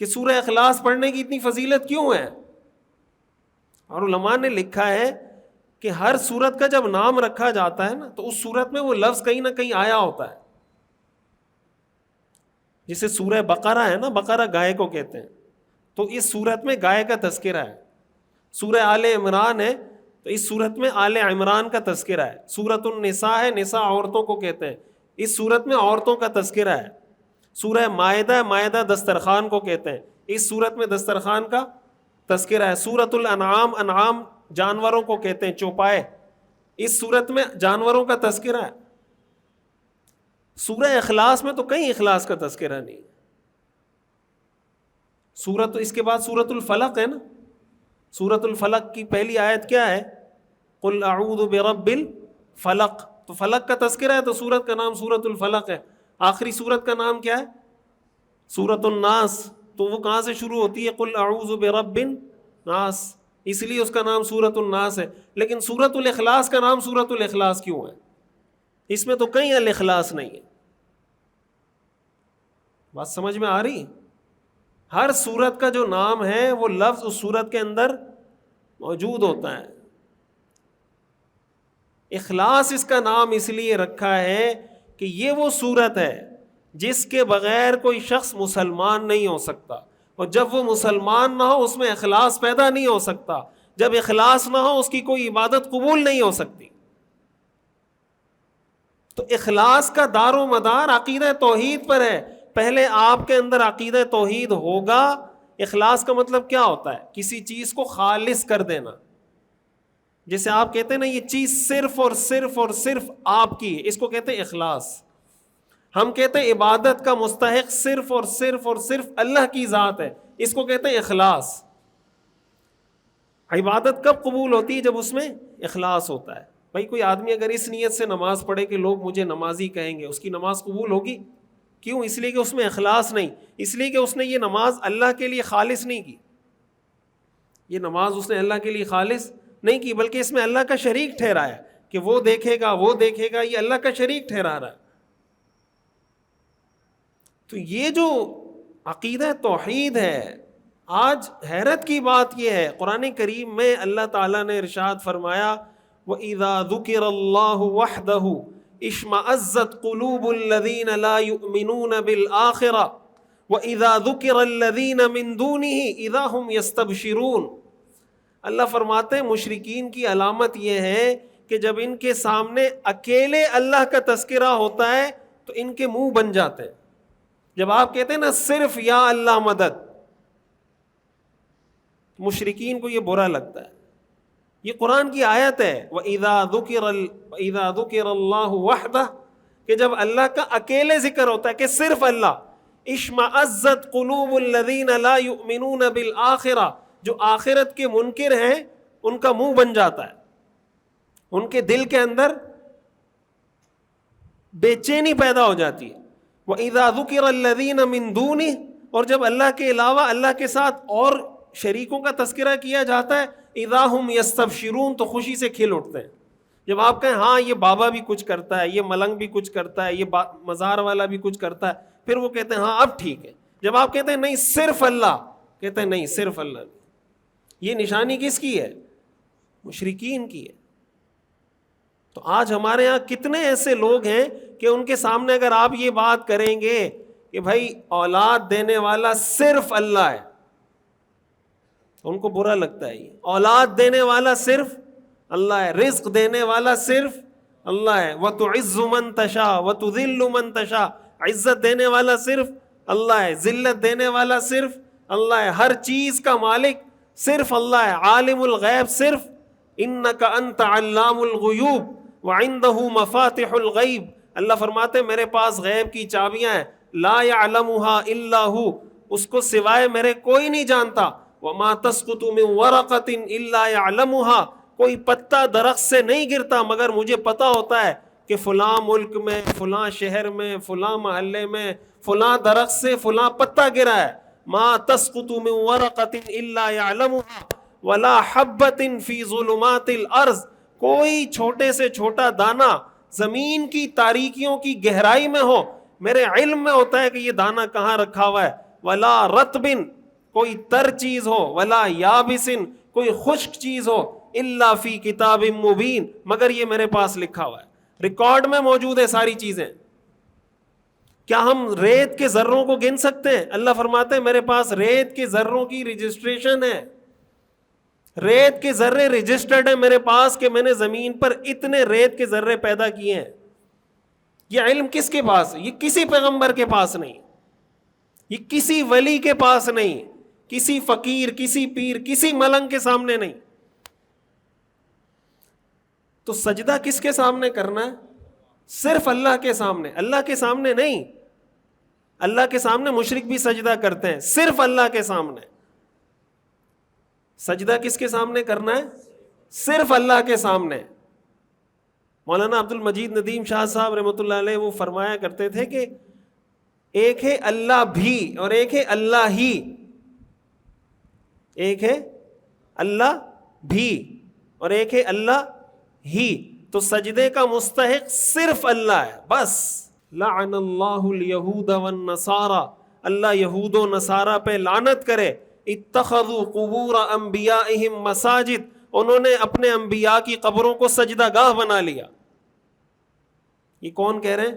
کہ سورہ اخلاص پڑھنے کی اتنی فضیلت کیوں ہے. اور علماء نے لکھا ہے کہ ہر سورت کا جب نام رکھا جاتا ہے نا تو اس سورت میں وہ لفظ کہیں نہ کہیں آیا ہوتا ہے. جسے سورہ بقرہ ہے نا, بقرہ گائے کو کہتے ہیں, تو اس سورت میں گائے کا تذکرہ ہے. سورہ آل عمران ہے تو اس سورت میں آل عمران کا تذکرہ ہے. سورۃ النساء ہے, نساء عورتوں کو کہتے ہیں, اس سورت میں عورتوں کا تذکرہ ہے. سورہ مائدہ, مائدہ دسترخوان کو کہتے ہیں, اس سورت میں دسترخوان کا تذکرہ ہے. سورۃ الانعام, انعام جانوروں کو کہتے ہیں, چوپائے, اس سورت میں جانوروں کا تذکرہ ہے. سورہ اخلاص میں تو کہیں اخلاص کا تذکرہ نہیں. سورت, اس کے بعد سورۃ الفلق ہے نا. سورۃ الفلق کی پہلی آیت کیا ہے؟ قل اعوذ برب الفلق, تو فلق کا تذکرہ ہے تو سورت کا نام سورۃ الفلق ہے. آخری سورت کا نام کیا ہے؟ سورۃ الناس, تو وہ کہاں سے شروع ہوتی ہے؟ قل اعوذ برب الناس, اس لیے اس کا نام سورۃ الناس ہے. لیکن سورۃ الاخلاص کا نام سورۃ الاخلاص کیوں ہے؟ اس میں تو کہیں الاخلاص نہیں ہے. بات سمجھ میں آ رہی؟ ہر سورت کا جو نام ہے وہ لفظ اس سورت کے اندر موجود ہوتا ہے. اخلاص اس کا نام اس لیے رکھا ہے کہ یہ وہ سورت ہے جس کے بغیر کوئی شخص مسلمان نہیں ہو سکتا, اور جب وہ مسلمان نہ ہو اس میں اخلاص پیدا نہیں ہو سکتا. جب اخلاص نہ ہو اس کی کوئی عبادت قبول نہیں ہو سکتی. تو اخلاص کا دار و مدار عقیدہ توحید پر ہے. پہلے آپ کے اندر عقیدہ توحید ہوگا. اخلاص کا مطلب کیا ہوتا ہے؟ کسی چیز کو خالص کر دینا. جیسے آپ کہتے ہیں نا یہ چیز صرف اور صرف اور صرف آپ کی ہے, اس کو کہتے ہیں اخلاص. ہم کہتے ہیں عبادت کا مستحق صرف اور صرف اور صرف اللہ کی ذات ہے, اس کو کہتے ہیں اخلاص. عبادت کب قبول ہوتی ہے؟ جب اس میں اخلاص ہوتا ہے. بھائی کوئی آدمی اگر اس نیت سے نماز پڑھے کہ لوگ مجھے نمازی کہیں گے, اس کی نماز قبول ہوگی؟ کیوں؟ اس لیے کہ اس میں اخلاص نہیں. اس لیے کہ اس نے یہ نماز اللہ کے لیے خالص نہیں کی. یہ نماز اس نے اللہ کے لیے خالص نہیں کی, بلکہ اس میں اللہ کا شریک ٹھہرایا کہ وہ دیکھے گا وہ دیکھے گا, یہ اللہ کا شریک ٹھہرا رہا ہے. تو یہ جو عقیدہ توحید ہے, آج حیرت کی بات یہ ہے قرآن کریم میں اللہ تعالیٰ نے ارشاد فرمایا وَإِذَا ذُكِرَ اللَّهُ وَحْدَهُ اشْمَأَزَّتْ قُلُوبُ الَّذِينَ لَا يُؤْمِنُونَ بِالْآخِرَةِ وَإِذَا ذُكِرَ الَّذِينَ مِن دُونِهِ إِذَا هُمْ يَسْتَبْشِرُونَ. اللہ فرماتے ہیں مشرکین کی علامت یہ ہے کہ جب ان کے سامنے اکیلے اللہ کا تذکرہ ہوتا ہے تو ان کے منہ بن جاتے ہیں. جب آپ کہتے ہیں نا صرف یا اللہ مدد, مشرکین کو یہ برا لگتا ہے. یہ قرآن کی آیت ہے وَإِذَا ذُكِرَ اللَّهُ وَحْدَهُ, کہ جب اللہ کا اکیلے ذکر ہوتا ہے کہ صرف اللہ, اشْمَأَزَّتْ قُلُوبُ الَّذِينَ لَا يُؤْمِنُونَ بِالْآخِرَةِ, جو آخرت کے منکر ہیں ان کا منہ بن جاتا ہے, ان کے دل کے اندر بے چینی پیدا ہو جاتی ہے. وَإِذَا ذُكِرَ الَّذِينَ مِن دُونِهِ, اور جب اللہ کے علاوہ اللہ کے ساتھ اور شریکوں کا تذکرہ کیا جاتا ہے اذا ہم یستبشرون تو خوشی سے کھل اٹھتے ہیں. جب آپ کہیں ہاں یہ بابا بھی کچھ کرتا ہے, یہ ملنگ بھی کچھ کرتا ہے, یہ مزار والا بھی کچھ کرتا ہے, پھر وہ کہتے ہیں ہاں اب ٹھیک ہے. جب آپ کہتے ہیں نہیں صرف اللہ, کہتے ہیں نہیں صرف اللہ نہیں. یہ نشانی کس کی ہے؟ مشرکین کی ہے. تو آج ہمارے ہاں کتنے ایسے لوگ ہیں کہ ان کے سامنے اگر آپ یہ بات کریں گے کہ بھائی اولاد دینے والا صرف اللہ ہے, ان کو برا لگتا ہے. یہ اولاد دینے والا صرف اللہ ہے, رزق دینے والا صرف اللہ ہے. وَتُعِزُّ مَن تَشَاءُ وَتُذِلُّ مَن تَشَاءُ, عزت دینے والا صرف اللہ ہے, ذلت دینے والا صرف اللہ ہے, ہر چیز کا مالک صرف اللہ ہے. عالم الغیب صرف اِنَّكَ أَنْتَ عَلَّامُ الْغُيُوبِ وَعِنْدَهُ مَفَاتِحُ الْغَيْبِ. اللہ فرماتے ہیں میرے پاس غیب کی چابیاں ہیں, لا يعلمها الا هو, اس کو سوائے میرے کوئی نہیں جانتا. وما تسقط من ورقة الا يعلمها, کوئی پتا درخت سے نہیں گرتا مگر مجھے پتا ہوتا ہے کہ فلاں ملک میں, فلاں شہر میں, فلاں محلے میں فلاں درخت سے فلاں پتا گرا ہے. ما تسقط من ورقة الا يعلمها ولا حبة في ظلمات الارض, کوئی چھوٹے سے چھوٹا دانہ زمین کی تاریکیوں کی گہرائی میں ہو, میرے علم میں ہوتا ہے کہ یہ دانہ کہاں رکھا ہوا ہے. ولا رطب, کوئی تر چیز ہو, ولا یابس, کوئی خشک چیز ہو, الا فی کتاب مبین, مگر یہ میرے پاس لکھا ہوا ہے, ریکارڈ میں موجود ہے ساری چیزیں. کیا ہم ریت کے ذروں کو گن سکتے ہیں؟ اللہ فرماتے ہیں میرے پاس ریت کے ذروں کی رجسٹریشن ہے, ریت کے ذرے رجسٹرڈ ہیں میرے پاس کہ میں نے زمین پر اتنے ریت کے ذرے پیدا کیے ہیں. یہ علم کس کے پاس ہے؟ یہ کسی پیغمبر کے پاس نہیں, یہ کسی ولی کے پاس نہیں, کسی فقیر, کسی پیر, کسی ملنگ کے سامنے نہیں. تو سجدہ کس کے سامنے کرنا ہے؟ صرف اللہ کے سامنے, اللہ کے سامنے نہیں. اللہ کے سامنے مشرک بھی سجدہ کرتے ہیں, صرف اللہ کے سامنے. سجدہ کس کے سامنے کرنا ہے؟ صرف اللہ کے سامنے. مولانا عبد المجید ندیم شاہ صاحب رحمۃ اللہ علیہ وہ فرمایا کرتے تھے کہ ایک ہے اللہ بھی اور ایک ہے اللہ ہی. ایک ہے اللہ بھی اور ایک ہے اللہ ہی. تو سجدے کا مستحق صرف اللہ ہے بس. لعن اللہ الیہود والنصارى, اللہ یہود و نصارہ پہ لعنت کرے. اتخذوا قبور انبیائہم مساجد, انہوں نے اپنے انبیاء کی قبروں کو سجدہ گاہ بنا لیا. یہ کون کہہ رہے ہیں؟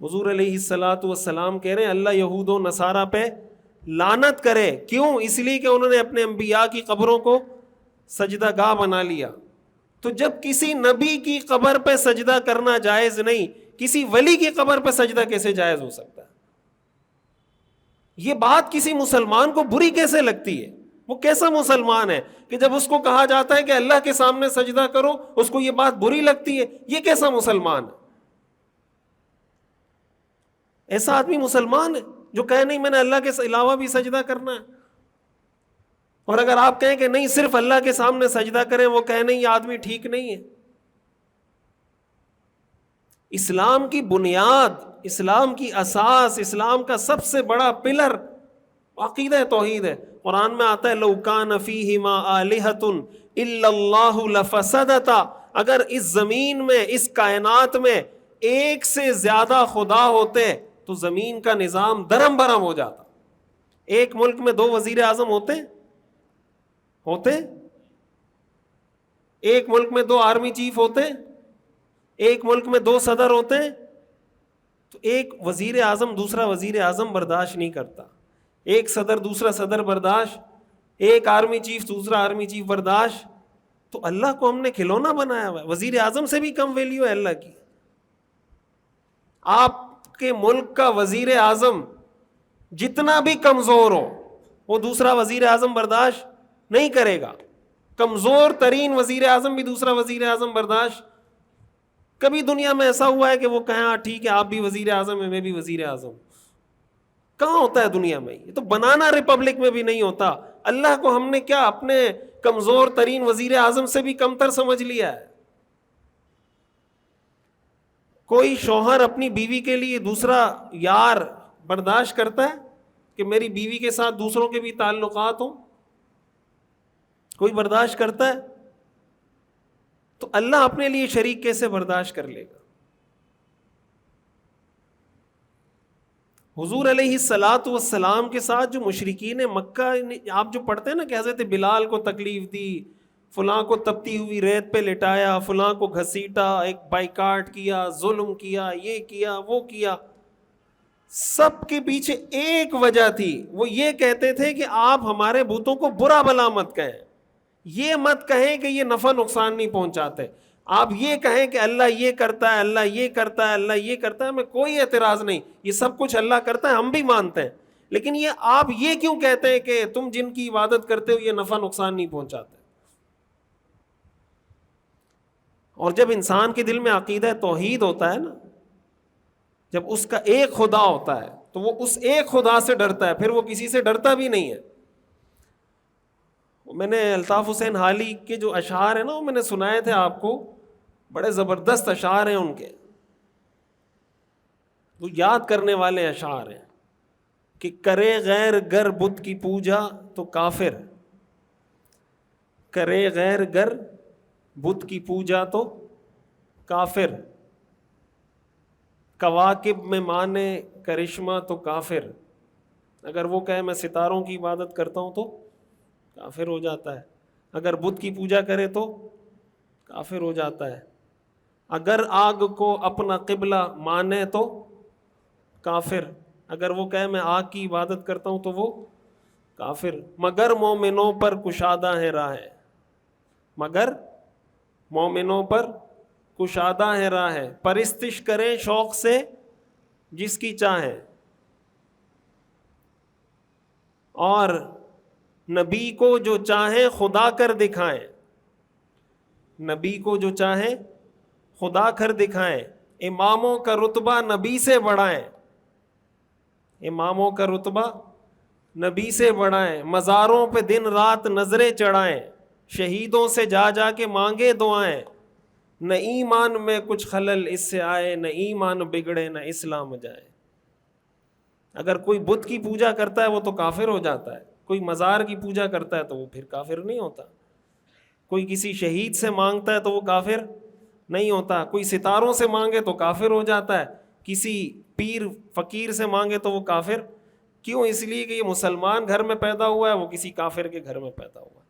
حضور علیہ الصلوۃ والسلام کہہ رہے ہیں اللہ یہود و نصارہ پہ لعنت کرے. کیوں؟ اس لیے کہ انہوں نے اپنے انبیاء کی قبروں کو سجدہ گاہ بنا لیا. تو جب کسی نبی کی قبر پہ سجدہ کرنا جائز نہیں, کسی ولی کی قبر پہ سجدہ کیسے جائز ہو سکتا ہے؟ یہ بات کسی مسلمان کو بری کیسے لگتی ہے؟ وہ کیسا مسلمان ہے کہ جب اس کو کہا جاتا ہے کہ اللہ کے سامنے سجدہ کرو اس کو یہ بات بری لگتی ہے؟ یہ کیسا مسلمان ہے؟ ایسا آدمی مسلمان ہے جو کہے نہیں میں نے اللہ کے علاوہ بھی سجدہ کرنا ہے. اور اگر آپ کہیں کہ نہیں صرف اللہ کے سامنے سجدہ کریں, وہ کہے نہیں یہ آدمی ٹھیک نہیں ہے. اسلام کی بنیاد, اسلام کی اساس, اسلام کا سب سے بڑا پلر عقیدہ توحید ہے. قرآن میں آتا ہے لو کان فیہما آلہۃ الا اللہ لفسدتا, اگر اس زمین میں, اس کائنات میں ایک سے زیادہ خدا ہوتے تو زمین کا نظام درم برم ہو جاتا. ایک ملک میں 2 وزیر اعظم ہوتے, ایک ملک میں 2 آرمی چیف ہوتے, ایک ملک میں 2 صدر ہوتے, تو ایک وزیر اعظم دوسرا وزیر اعظم برداشت نہیں کرتا, ایک صدر دوسرا صدر برداشت, ایک آرمی چیف دوسرا آرمی چیف برداشت. تو اللہ کو ہم نے کھلونا بنایا ہوا ہے, وزیر اعظم سے بھی کم ویلیو ہے اللہ کی. آپ کے ملک کا وزیر اعظم جتنا بھی کمزور ہو وہ دوسرا وزیر اعظم برداشت نہیں کرے گا. کمزور ترین وزیر اعظم بھی دوسرا وزیر اعظم برداشت. کبھی دنیا میں ایسا ہوا ہے کہ وہ کہیں ہاں ٹھیک ہے آپ بھی وزیر اعظم ہیں میں بھی وزیر اعظم؟ کہاں ہوتا ہے دنیا میں؟ یہ تو بنانا ریپبلک میں بھی نہیں ہوتا. اللہ کو ہم نے کیا اپنے کمزور ترین وزیر اعظم سے بھی کمتر سمجھ لیا ہے؟ کوئی شوہر اپنی بیوی کے لیے دوسرا یار برداشت کرتا ہے؟ کہ میری بیوی کے ساتھ دوسروں کے بھی تعلقات ہوں؟ کوئی برداشت کرتا ہے؟ تو اللہ اپنے لیے شریک کیسے برداشت کر لے گا؟ حضور علیہ الصلاۃ والسلام کے ساتھ جو مشرکین مکہ، آپ جو پڑھتے ہیں نا کہ حضرت بلال کو تکلیف دی، فلاں کو تپتی ہوئی ریت پہ لٹایا، فلاں کو گھسیٹا، ایک بائیکاٹ کیا، ظلم کیا، یہ کیا وہ کیا، سب کے پیچھے ایک وجہ تھی، وہ یہ کہتے تھے کہ آپ ہمارے بتوں کو برا بھلا مت کہیں، یہ مت کہیں کہ یہ نفع نقصان نہیں پہنچاتے، آپ یہ کہیں کہ اللہ یہ کرتا ہے، اللہ یہ کرتا ہے، اللہ یہ کرتا ہے، ہمیں کوئی اعتراض نہیں، یہ سب کچھ اللہ کرتا ہے، ہم بھی مانتے ہیں، لیکن یہ آپ یہ کیوں کہتے ہیں کہ تم جن کی عبادت کرتے ہو یہ نفع نقصان نہیں پہنچاتے؟ اور جب انسان کے دل میں عقیدہ توحید ہوتا ہے نا، جب اس کا ایک خدا ہوتا ہے تو وہ اس ایک خدا سے ڈرتا ہے، پھر وہ کسی سے ڈرتا بھی نہیں ہے۔ میں نے الطاف حسین حالی کے جو اشعار ہیں نا وہ میں نے سنائے تھے آپ کو، بڑے زبردست اشعار ہیں ان کے، وہ یاد کرنے والے اشعار ہیں کہ کرے غیر گر بت کی پوجا تو کافر، کرے غیر گر بت کی پوجا تو کافر، کواکب میں مانے کرشمہ تو کافر، اگر وہ کہے میں ستاروں کی عبادت کرتا ہوں تو کافر ہو جاتا ہے، اگر بت کی پوجا کرے تو کافر ہو جاتا ہے، اگر آگ کو اپنا قبلہ مانے تو کافر، اگر وہ کہے میں آگ کی عبادت کرتا ہوں تو وہ کافر، مگر مومنوں پر کشادہ ہے راہ، مگر مومنوں پر کشادہ ہے راہ، پرستش کریں شوق سے جس کی چاہے، اور نبی کو جو چاہیں خدا کر دکھائیں، نبی کو جو چاہیں خدا کر دکھائیں، اماموں کا رتبہ نبی سے بڑھائیں، اماموں کا رتبہ نبی سے بڑھائیں، مزاروں پہ دن رات نظریں چڑھائیں، شہیدوں سے جا جا کے مانگے دعائیں، نہ ایمان میں کچھ خلل اس سے آئے، نہ ایمان بگڑے نہ اسلام جائے۔ اگر کوئی بت کی پوجا کرتا ہے وہ تو کافر ہو جاتا ہے، کوئی مزار کی پوجا کرتا ہے تو وہ پھر کافر نہیں ہوتا، کوئی کسی شہید سے مانگتا ہے تو وہ کافر نہیں ہوتا، کوئی ستاروں سے مانگے تو کافر ہو جاتا ہے، کسی پیر فقیر سے مانگے تو وہ کافر کیوں؟ اس لیے کہ یہ مسلمان گھر میں پیدا ہوا ہے، وہ کسی کافر کے گھر میں پیدا ہوا ہے۔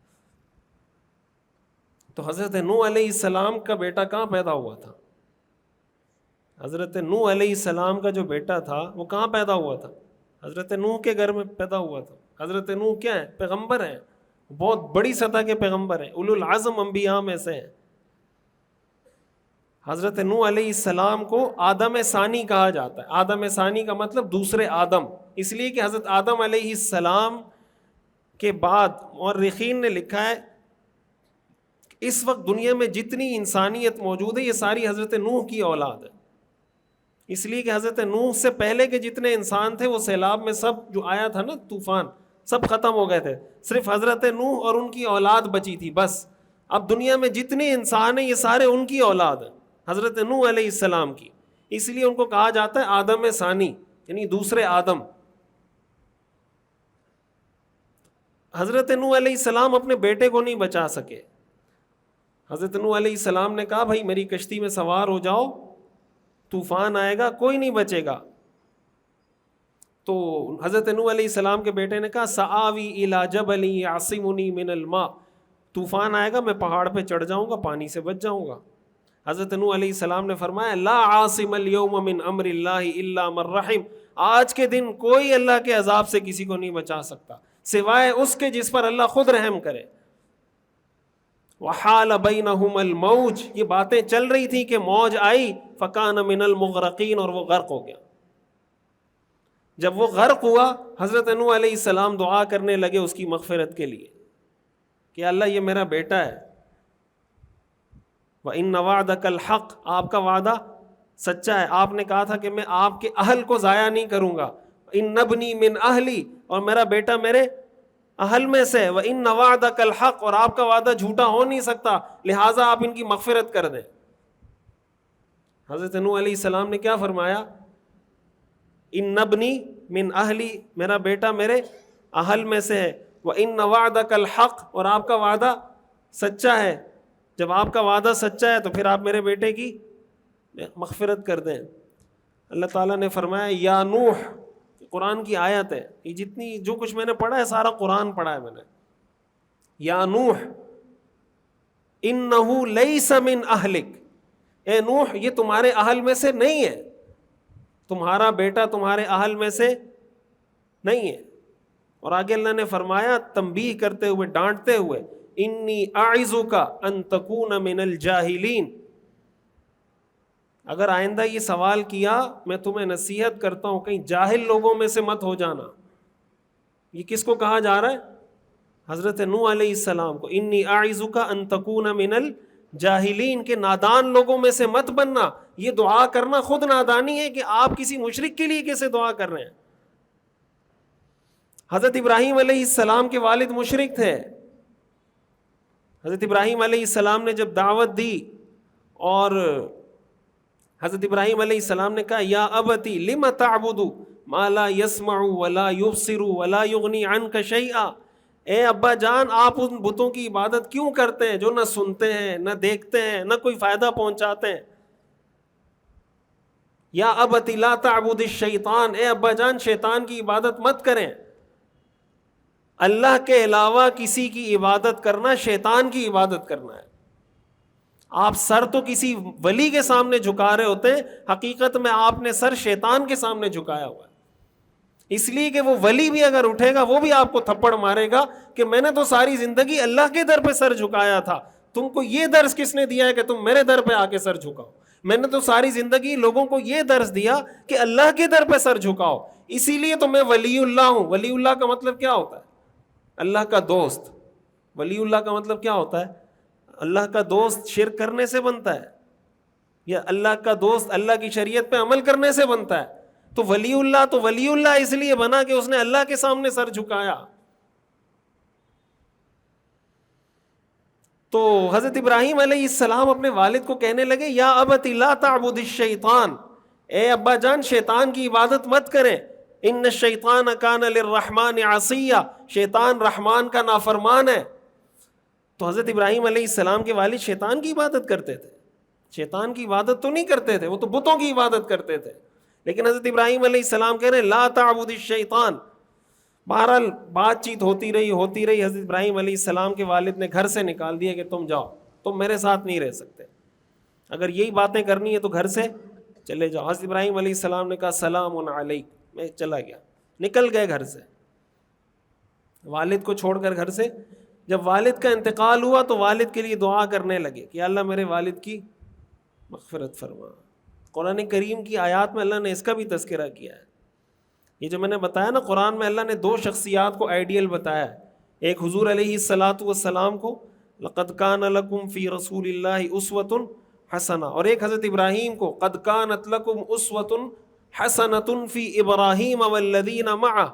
تو حضرت نوح علیہ السلام کا بیٹا کہاں پیدا ہوا تھا؟ حضرت نوح علیہ السلام کا جو بیٹا تھا وہ کہاں پیدا ہوا تھا؟ حضرت نوح کے گھر میں پیدا ہوا تھا۔ حضرت نوح کیا ہے؟ پیغمبر ہیں، بہت بڑی سطح کے پیغمبر ہیں، اولو العزم انبیاء میں سے ہیں۔ حضرت نوح علیہ السلام کو آدم ثانی کہا جاتا ہے، آدم ثانی کا مطلب دوسرے آدم، اس لیے کہ حضرت آدم علیہ السلام کے بعد مورخین نے لکھا ہے اس وقت دنیا میں جتنی انسانیت موجود ہے یہ ساری حضرت نوح کی اولاد ہے، اس لیے کہ حضرت نوح سے پہلے کے جتنے انسان تھے وہ سیلاب میں سب جو آیا تھا نا طوفان، سب ختم ہو گئے تھے، صرف حضرت نوح اور ان کی اولاد بچی تھی بس۔ اب دنیا میں جتنے انسان ہیں یہ سارے ان کی اولاد ہیں، حضرت نوح علیہ السلام کی، اس لیے ان کو کہا جاتا ہے آدم ثانی، یعنی دوسرے آدم۔ حضرت نوح علیہ السلام اپنے بیٹے کو نہیں بچا سکے، حضرت نوح علیہ السلام نے کہا بھائی میری کشتی میں سوار ہو جاؤ، طوفان آئے گا کوئی نہیں بچے گا۔ تو حضرت نوح علیہ السلام کے بیٹے نے کہا سآوی الی جبل یعصمنی من الماء، طوفان آئے گا میں پہاڑ پہ چڑھ جاؤں گا، پانی سے بچ جاؤں گا۔ حضرت نوح علیہ السلام نے فرمایا لا عاصم اليوم من امر اللہ الا من رحم، آج کے دن کوئی اللہ کے عذاب سے کسی کو نہیں بچا سکتا سوائے اس کے جس پر اللہ خود رحم کرے۔ وحال بینہم الموج، یہ باتیں چل رہی تھی کہ موج آئی، فکان من المغرقین، اور وہ غرق ہو گیا۔ جب وہ غرق ہوا حضرت نوح علیہ السلام دعا کرنے لگے اس کی مغفرت کے لیے کہ اللہ یہ میرا بیٹا ہے، وَإِنَّ وَعْدَكَ الْحَقُّ، آپ کا وعدہ سچا ہے، آپ نے کہا تھا کہ میں آپ کے اہل کو ضائع نہیں کروں گا، إِنَّ ابْنِي مِنْ أَهْلِي، اور میرا بیٹا میرے اہل میں سے، وَإِنَّ وَعْدَكَ الْحَقُّ، اور آپ کا وعدہ جھوٹا ہو نہیں سکتا، لہٰذا آپ ان کی مغفرت کر دیں۔ حضرت نوح علیہ السلام نے کیا فرمایا؟ إِنَّ ابْنِي من اہلی، میرا بیٹا میرے اہل میں سے ہے، وَإِنَّ وَعْدَكَ الْحَقُّ، اور آپ کا وعدہ سچا ہے، جب آپ کا وعدہ سچا ہے تو پھر آپ میرے بیٹے کی مغفرت کر دیں۔ اللہ تعالیٰ نے فرمایا یا نوح، قرآن کی آیت ہے، یہ جتنی جو کچھ میں نے پڑھا ہے سارا قرآن پڑھا ہے میں نے، یا نوح انہ لیس من اہلک، اے نوح یہ تمہارے اہل میں سے نہیں ہے، تمہارا بیٹا تمہارے اہل میں سے نہیں ہے۔ اور آگے اللہ نے فرمایا تنبیہ کرتے ہوئے، ڈانٹتے ہوئے، انی اعظک ان تکون من الجاہلین، اگر آئندہ یہ سوال کیا میں تمہیں نصیحت کرتا ہوں کہیں جاہل لوگوں میں سے مت ہو جانا۔ یہ کس کو کہا جا رہا ہے؟ حضرت نوح علیہ السلام کو، انی اعظک ان تکون من الجاہلین، کے نادان لوگوں میں سے مت بننا۔ یہ دعا کرنا خود نادانی ہے کہ آپ کسی مشرک کے لیے کیسے دعا کر رہے ہیں۔ حضرت ابراہیم علیہ السلام کے والد مشرک تھے۔ حضرت ابراہیم علیہ السلام نے جب دعوت دی اور حضرت ابراہیم علیہ السلام نے کہا یا ابتی لم تعبد ما لا يسمع ولا يبصر ولا يغني عنك شيئا، اے ابا جان آپ ان بتوں کی عبادت کیوں کرتے ہیں جو نہ سنتے ہیں نہ دیکھتے ہیں نہ کوئی فائدہ پہنچاتے ہیں۔ یا ابتی لا تعبد الشیطان، اے ابا جان شیطان کی عبادت مت کریں۔ اللہ کے علاوہ کسی کی عبادت کرنا شیطان کی عبادت کرنا ہے۔ آپ سر تو کسی ولی کے سامنے جھکا رہے ہوتے ہیں، حقیقت میں آپ نے سر شیطان کے سامنے جھکایا ہوا ہے، اس لیے کہ وہ ولی بھی اگر اٹھے گا وہ بھی آپ کو تھپڑ مارے گا کہ میں نے تو ساری زندگی اللہ کے در پہ سر جھکایا تھا، تم کو یہ درس کس نے دیا ہے کہ تم میرے در پہ آ کے سر جھکاؤ؟ میں نے تو ساری زندگی لوگوں کو یہ درس دیا کہ اللہ کے در پہ سر جھکاؤ، اسی لیے تو میں ولی اللہ ہوں۔ ولی اللہ کا مطلب کیا ہوتا ہے؟ اللہ کا دوست۔ ولی اللہ کا مطلب کیا ہوتا ہے؟ اللہ کا دوست شرک کرنے سے بنتا ہے، یا اللہ کا دوست اللہ کی شریعت پہ عمل کرنے سے بنتا ہے؟ تو ولی اللہ اس لیے بنا کہ اس نے اللہ کے سامنے سر جھکایا۔ تو حضرت ابراہیم علیہ السلام اپنے والد کو کہنے لگے یا ابت لا تعبد الشیطان، اے ابا جان شیطان کی عبادت مت کریں، ان الشیطان کان للرحمن عصیا، شیطان رحمان کا نافرمان ہے۔ تو حضرت ابراہیم علیہ السلام کے والد شیطان کی عبادت کرتے تھے؟ شیطان کی عبادت تو نہیں کرتے تھے، وہ تو بتوں کی عبادت کرتے تھے۔ لیکن حضرت ابراہیم علیہ السلام کہہ رہے ہیں لا تعبد الشیطان۔ بہرحال بات چیت ہوتی رہی۔ حضرت ابراہیم علیہ السلام کے والد نے گھر سے نکال دیا کہ تم جاؤ، تم میرے ساتھ نہیں رہ سکتے، اگر یہی باتیں کرنی ہے تو گھر سے چلے جاؤ۔ حضرت ابراہیم علیہ السلام نے کہا سلام علیک، میں چلا گیا، نکل گئے گھر سے، والد کو چھوڑ کر گھر سے۔ جب والد کا انتقال ہوا تو والد کے لیے دعا کرنے لگے کہ اللہ میرے والد کی مغفرت فرما۔ قرآن کریم کی آیات میں اللہ نے اس کا بھی تذکرہ کیا ہے۔ یہ جو میں نے بتایا نا، قرآن میں اللہ نے دو شخصیات کو آئیڈیل بتایا ہے، ایک حضور علیہ الصلاۃ والسلام کو لقد کان لکم فی رسول اللہ اسوۃ حسنہ، اور ایک حضرت ابراہیم کو قد کانت لکم اسوۃ حسنۃ فی ابراہیم والذین معہ۔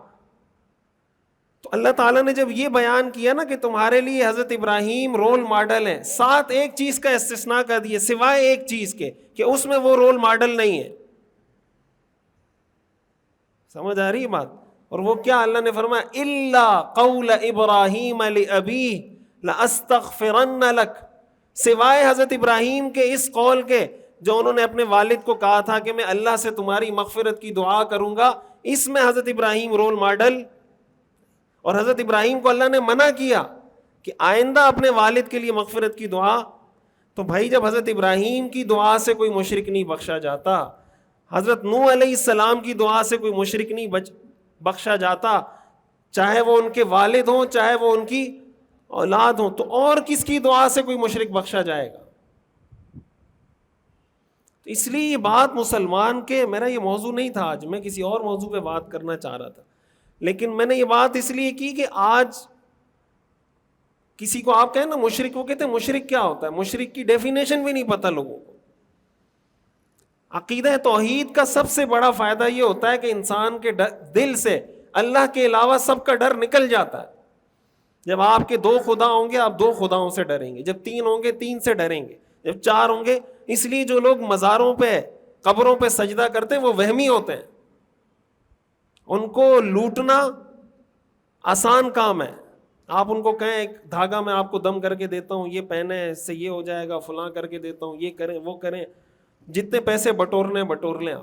تو اللہ تعالیٰ نے جب یہ بیان کیا نا کہ تمہارے لیے حضرت ابراہیم رول ماڈل ہیں، ساتھ ایک چیز کا استثناء کر دیا، سوائے ایک چیز کے کہ اس میں وہ رول ماڈل نہیں ہے۔ سمجھ آ رہی ہے بات؟ اور وہ کیا؟ اللہ نے فرمایا الا قول ابراہیم لابیہ لاستغفرن لک، سوائے حضرت ابراہیم کے اس قول کے جو انہوں نے اپنے والد کو کہا تھا کہ میں اللہ سے تمہاری مغفرت کی دعا کروں گا، اس میں حضرت ابراہیم رول ماڈل۔ اور حضرت ابراہیم کو اللہ نے منع کیا کہ آئندہ اپنے والد کے لیے مغفرت کی دعا۔ تو بھائی جب حضرت ابراہیم کی دعا سے کوئی مشرک نہیں بخشا جاتا، حضرت نوح علیہ السلام کی دعا سے کوئی مشرک نہیں بخشا جاتا، چاہے وہ ان کے والد ہوں چاہے وہ ان کی اولاد ہوں، تو اور کس کی دعا سے کوئی مشرک بخشا جائے گا؟ تو اس لیے یہ بات مسلمان کے، میرا یہ موضوع نہیں تھا آج، میں کسی اور موضوع پہ بات کرنا چاہ رہا تھا، لیکن میں نے یہ بات اس لیے کی کہ آج کسی کو آپ کہیں نا مشرک، وہ کہتے ہیں مشرک کیا ہوتا ہے؟ مشرک کی ڈیفینیشن بھی نہیں پتہ لوگوں کو۔ عقیدہ توحید کا سب سے بڑا فائدہ یہ ہوتا ہے کہ انسان کے دل سے اللہ کے علاوہ سب کا ڈر نکل جاتا ہے۔ جب آپ کے دو خدا ہوں گے آپ دو خداؤں سے ڈریں گے، جب تین ہوں گے تین سے ڈریں گے، جب چار ہوں گے۔ اس لیے جو لوگ مزاروں پہ قبروں پہ سجدہ کرتے ہیں وہ وہمی ہوتے ہیں، ان کو لوٹنا آسان کام ہے. آپ ان کو کہیں ایک دھاگا میں آپ کو دم کر کے دیتا ہوں, یہ پہنے, اس سے یہ ہو جائے گا, فلاں کر کے دیتا ہوں, یہ کریں وہ کریں, جتنے پیسے بٹورنے بٹور لیں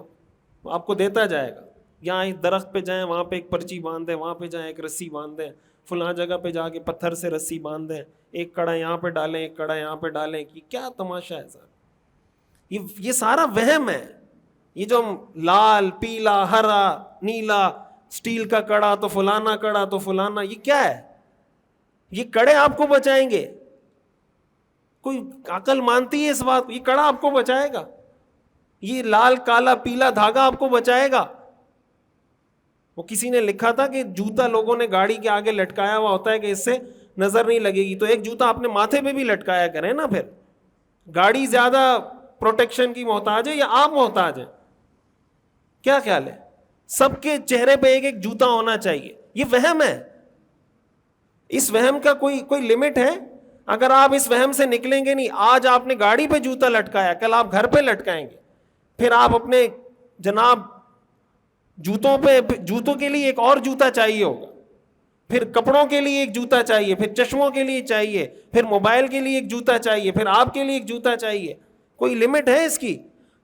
آپ کو دیتا جائے گا. یہاں ایک درخت پہ جائیں, وہاں پہ ایک پرچی باندھ دیں, وہاں پہ جائیں ایک رسی باندھ دیں, فلاں جگہ پہ جا کے پتھر سے رسی باندھ دیں, ایک کڑا یہاں پہ ڈالیں, ایک کڑا یہاں پہ ڈالیں. کہ کیا تماشا ہے سر, یہ سارا وہم ہے. یہ جو لال پیلا ہرا نیلا, اسٹیل کا کڑا تو فلانا کڑا تو فلانا, یہ کیا ہے؟ یہ کڑے آپ کو بچائیں گے؟ کوئی عقل مانتی ہے اس بات؟ یہ کڑا آپ کو بچائے گا؟ یہ لال کالا پیلا دھاگا آپ کو بچائے گا؟ وہ کسی نے لکھا تھا کہ جوتا لوگوں نے گاڑی کے آگے لٹکایا ہوا ہوتا ہے کہ اس سے نظر نہیں لگے گی, تو ایک جوتا اپنے ماتھے پہ بھی لٹکایا کریں نا. پھر گاڑی زیادہ پروٹیکشن کی محتاج ہے یا آپ محتاج ہیں؟ کیا خیال ہے؟ سب کے چہرے پہ ایک ایک جوتا ہونا چاہیے. یہ وہم ہے. اس وہم کا کوئی لمٹ ہے؟ اگر آپ اس وہم سے نکلیں گے نہیں, آج آپ نے گاڑی پہ جوتا لٹکایا, کل آپ گھر پہ لٹکائیں گے, پھر آپ اپنے جناب جوتوں کے لیے ایک اور جوتا چاہیے ہوگا, پھر کپڑوں کے لیے ایک جوتا چاہیے, پھر چشموں کے لیے چاہیے, پھر موبائل کے لیے ایک جوتا چاہیے, پھر آپ کے لیے ایک جوتا چاہیے. کوئی لمٹ ہے اس کی؟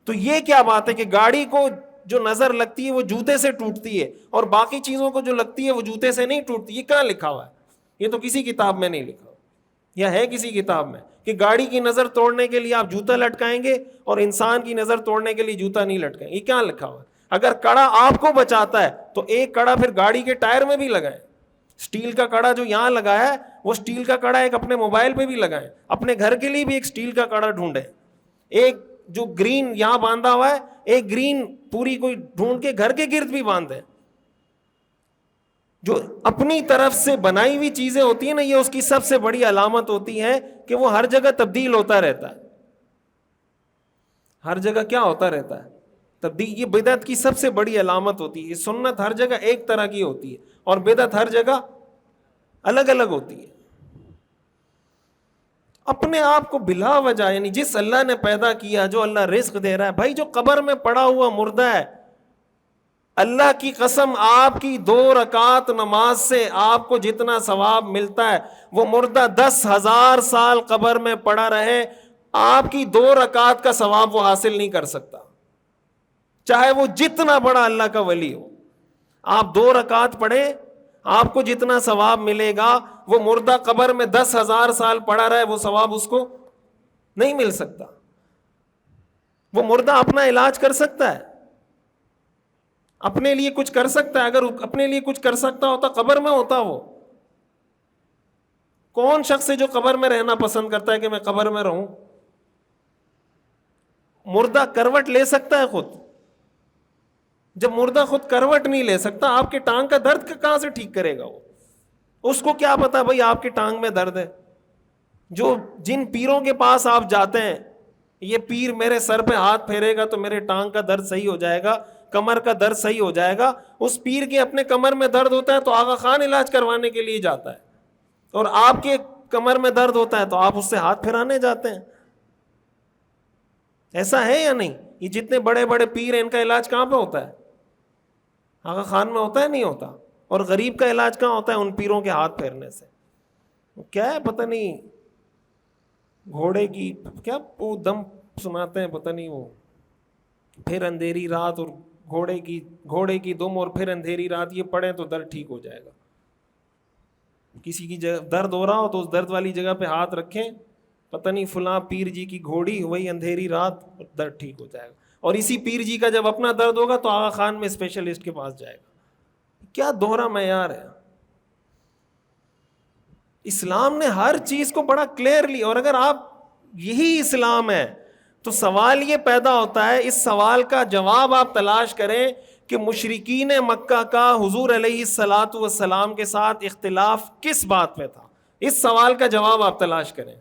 تو یہ کیا بات ہے کہ گاڑی کو جو نظر لگتی ہے وہ جوتے سے ٹوٹتی ہے, اور باقی چیزوں کو جو لگتی ہے وہ جوتے سے نہیں ٹوٹتی. یہ کہاں لکھا ہوا ہے؟ یہ تو کسی کتاب میں نہیں لکھا, یا ہے کسی کتاب میں کہ گاڑی کی نظر توڑنے کے لیے آپ جوتا لٹکائیں گے اور انسان کی نظر توڑنے کے لیے جوتا نہیں لٹکائیں گے؟ یہ کہاں لکھا ہوا ہے؟ اگر کڑا آپ کو بچاتا ہے تو ایک کڑا پھر گاڑی کے ٹائر میں بھی لگائیں. اسٹیل کا کڑا جو یہاں لگایا ہے وہ اسٹیل کا کڑا ایک اپنے موبائل پہ بھی لگائیں, اپنے گھر کے لیے بھی ایک اسٹیل کا کڑا ڈھونڈیں. ایک جو گرین یہاں باندھا ہوا ہے, ایک گرین پوری کوئی ڈھونڈ کے گھر کے گرد بھی باندھیں. جو اپنی طرف سے بنائی ہوئی چیزیں ہوتی ہیں نا, یہ اس کی سب سے بڑی علامت ہوتی ہے کہ وہ ہر جگہ تبدیل ہوتا رہتا ہے. ہر جگہ کیا ہوتا رہتا ہے؟ تبدیل. یہ بدعت کی سب سے بڑی علامت ہوتی ہے. سنت ہر جگہ ایک طرح کی ہوتی ہے اور بدعت ہر جگہ الگ الگ ہوتی ہے. اپنے آپ کو بلا وجہ, یعنی جس اللہ نے پیدا کیا, جو اللہ رزق دے رہا ہے, بھائی جو قبر میں پڑا ہوا مردہ ہے, اللہ کی قسم آپ کی 2 رکعت نماز سے آپ کو جتنا ثواب ملتا ہے, وہ مردہ 10,000 سال قبر میں پڑا رہے, آپ کی 2 رکعت کا ثواب وہ حاصل نہیں کر سکتا, چاہے وہ جتنا بڑا اللہ کا ولی ہو. آپ 2 رکعت پڑھیں, آپ کو جتنا ثواب ملے گا, وہ مردہ قبر میں 10,000 سال پڑا رہے, وہ ثواب اس کو نہیں مل سکتا. وہ مردہ اپنا علاج کر سکتا ہے, اپنے لیے کچھ کر سکتا ہے. اگر اپنے لیے کچھ کر سکتا ہوتا قبر میں ہوتا. وہ کون شخص ہے جو قبر میں رہنا پسند کرتا ہے کہ میں قبر میں رہوں؟ مردہ کروٹ لے سکتا ہے خود. جب مردہ خود کروٹ نہیں لے سکتا, آپ کے ٹانگ کا درد کہاں سے ٹھیک کرے گا وہ؟ اس کو کیا پتا بھائی آپ کی ٹانگ میں درد ہے؟ جن پیروں کے پاس آپ جاتے ہیں, یہ پیر میرے سر پہ ہاتھ پھیرے گا تو میرے ٹانگ کا درد صحیح ہو جائے گا, کمر کا درد صحیح ہو جائے گا. اس پیر کے اپنے کمر میں درد ہوتا ہے تو آغا خان علاج کروانے کے لیے جاتا ہے, اور آپ کے کمر میں درد ہوتا ہے تو آپ اس سے ہاتھ پھرانے جاتے ہیں. ایسا ہے یا نہیں؟ یہ جتنے بڑے بڑے پیر ہیں, ان کا علاج کہاں پہ ہوتا ہے؟ آغا خان میں ہوتا ہے؟ نہیں ہوتا. اور غریب کا علاج کہاں ہوتا ہے؟ ان پیروں کے ہاتھ پھیرنے سے. کیا ہے پتہ نہیں, گھوڑے کی کیا وہ دم سناتے ہیں, پتہ نہیں وہ پھر اندھیری رات, اور گھوڑے کی دم, اور پھر اندھیری رات, یہ پڑھیں تو درد ٹھیک ہو جائے گا. کسی کی درد ہو رہا ہو تو اس درد والی جگہ پہ ہاتھ رکھیں, پتہ نہیں فلاں پیر جی کی گھوڑی, وہی اندھیری رات, درد ٹھیک ہو جائے گا. اور اسی پیر جی کا جب اپنا درد ہوگا تو آغا خان میں اسپیشلسٹ کے پاس جائے گا. کیا دوہرا معیار ہے. اسلام نے ہر چیز کو بڑا کلیئرلی, اور اگر آپ یہی اسلام ہے تو سوال یہ پیدا ہوتا ہے, اس سوال کا جواب آپ تلاش کریں کہ مشرکین مکہ کا حضور علیہ الصلاۃ والسلام کے ساتھ اختلاف کس بات پہ تھا. اس سوال کا جواب آپ تلاش کریں.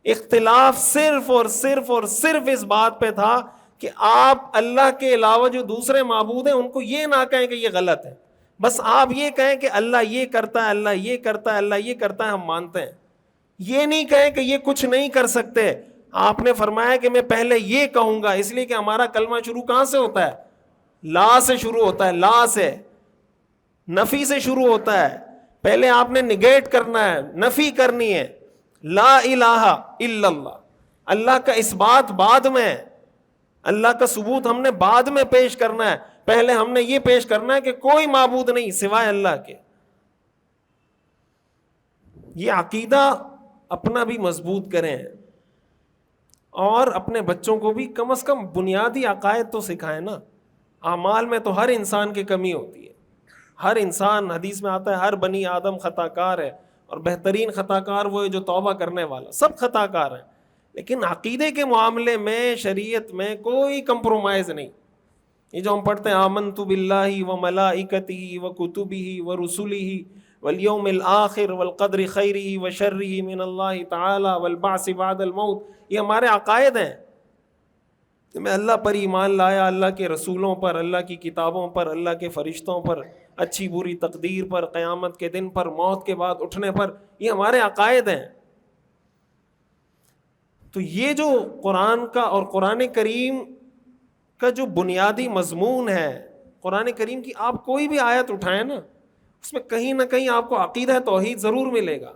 اختلاف صرف اور صرف اور صرف اس بات پہ تھا کہ آپ اللہ کے علاوہ جو دوسرے معبود ہیں ان کو یہ نہ کہیں کہ یہ غلط ہے, بس آپ یہ کہیں کہ اللہ یہ کرتا ہے, اللہ یہ کرتا ہے, اللہ یہ کرتا ہے, ہم مانتے ہیں. یہ نہیں کہیں کہ یہ کچھ نہیں کر سکتے. آپ نے فرمایا کہ میں پہلے یہ کہوں گا, اس لیے کہ ہمارا کلمہ شروع کہاں سے ہوتا ہے؟ لا سے شروع ہوتا ہے, لا سے. نفی سے شروع ہوتا ہے. پہلے آپ نے نگیٹ کرنا ہے, نفی کرنی ہے. لا الہ الا اللہ, اللہ کا اس بات بعد میں, اللہ کا ثبوت ہم نے بعد میں پیش کرنا ہے. پہلے ہم نے یہ پیش کرنا ہے کہ کوئی معبود نہیں سوائے اللہ کے. یہ عقیدہ اپنا بھی مضبوط کریں, اور اپنے بچوں کو بھی کم از کم بنیادی عقائد تو سکھائیں نا. اعمال میں تو ہر انسان کی کمی ہوتی ہے, ہر انسان, حدیث میں آتا ہے ہر بنی آدم خطا کار ہے, اور بہترین خطا کار وہ ہے جو توبہ کرنے والا. سب خطا کار ہیں, لیکن عقیدے کے معاملے میں شریعت میں کوئی کمپرومائز نہیں. یہ جو ہم پڑھتے ہیں آمنت باللہ و ملائکتہ و کتبہ و رسلہ والیوم الآخر والقدر خیرہ و شرہ من اللہ تعالی والبعث بعد الموت, یہ ہمارے عقائد ہیں. میں اللہ پر ایمان لایا, اللہ کے رسولوں پر, اللہ کی کتابوں پر, اللہ کے فرشتوں پر, اچھی بری تقدیر پر, قیامت کے دن پر, موت کے بعد اٹھنے پر, یہ ہمارے عقائد ہیں. تو یہ جو قرآن کا اور قرآن کریم کا جو بنیادی مضمون ہے, قرآن کریم کی آپ کوئی بھی آیت اٹھائیں نا, اس میں کہیں نہ کہیں آپ کو عقیدہ توحید ضرور ملے گا.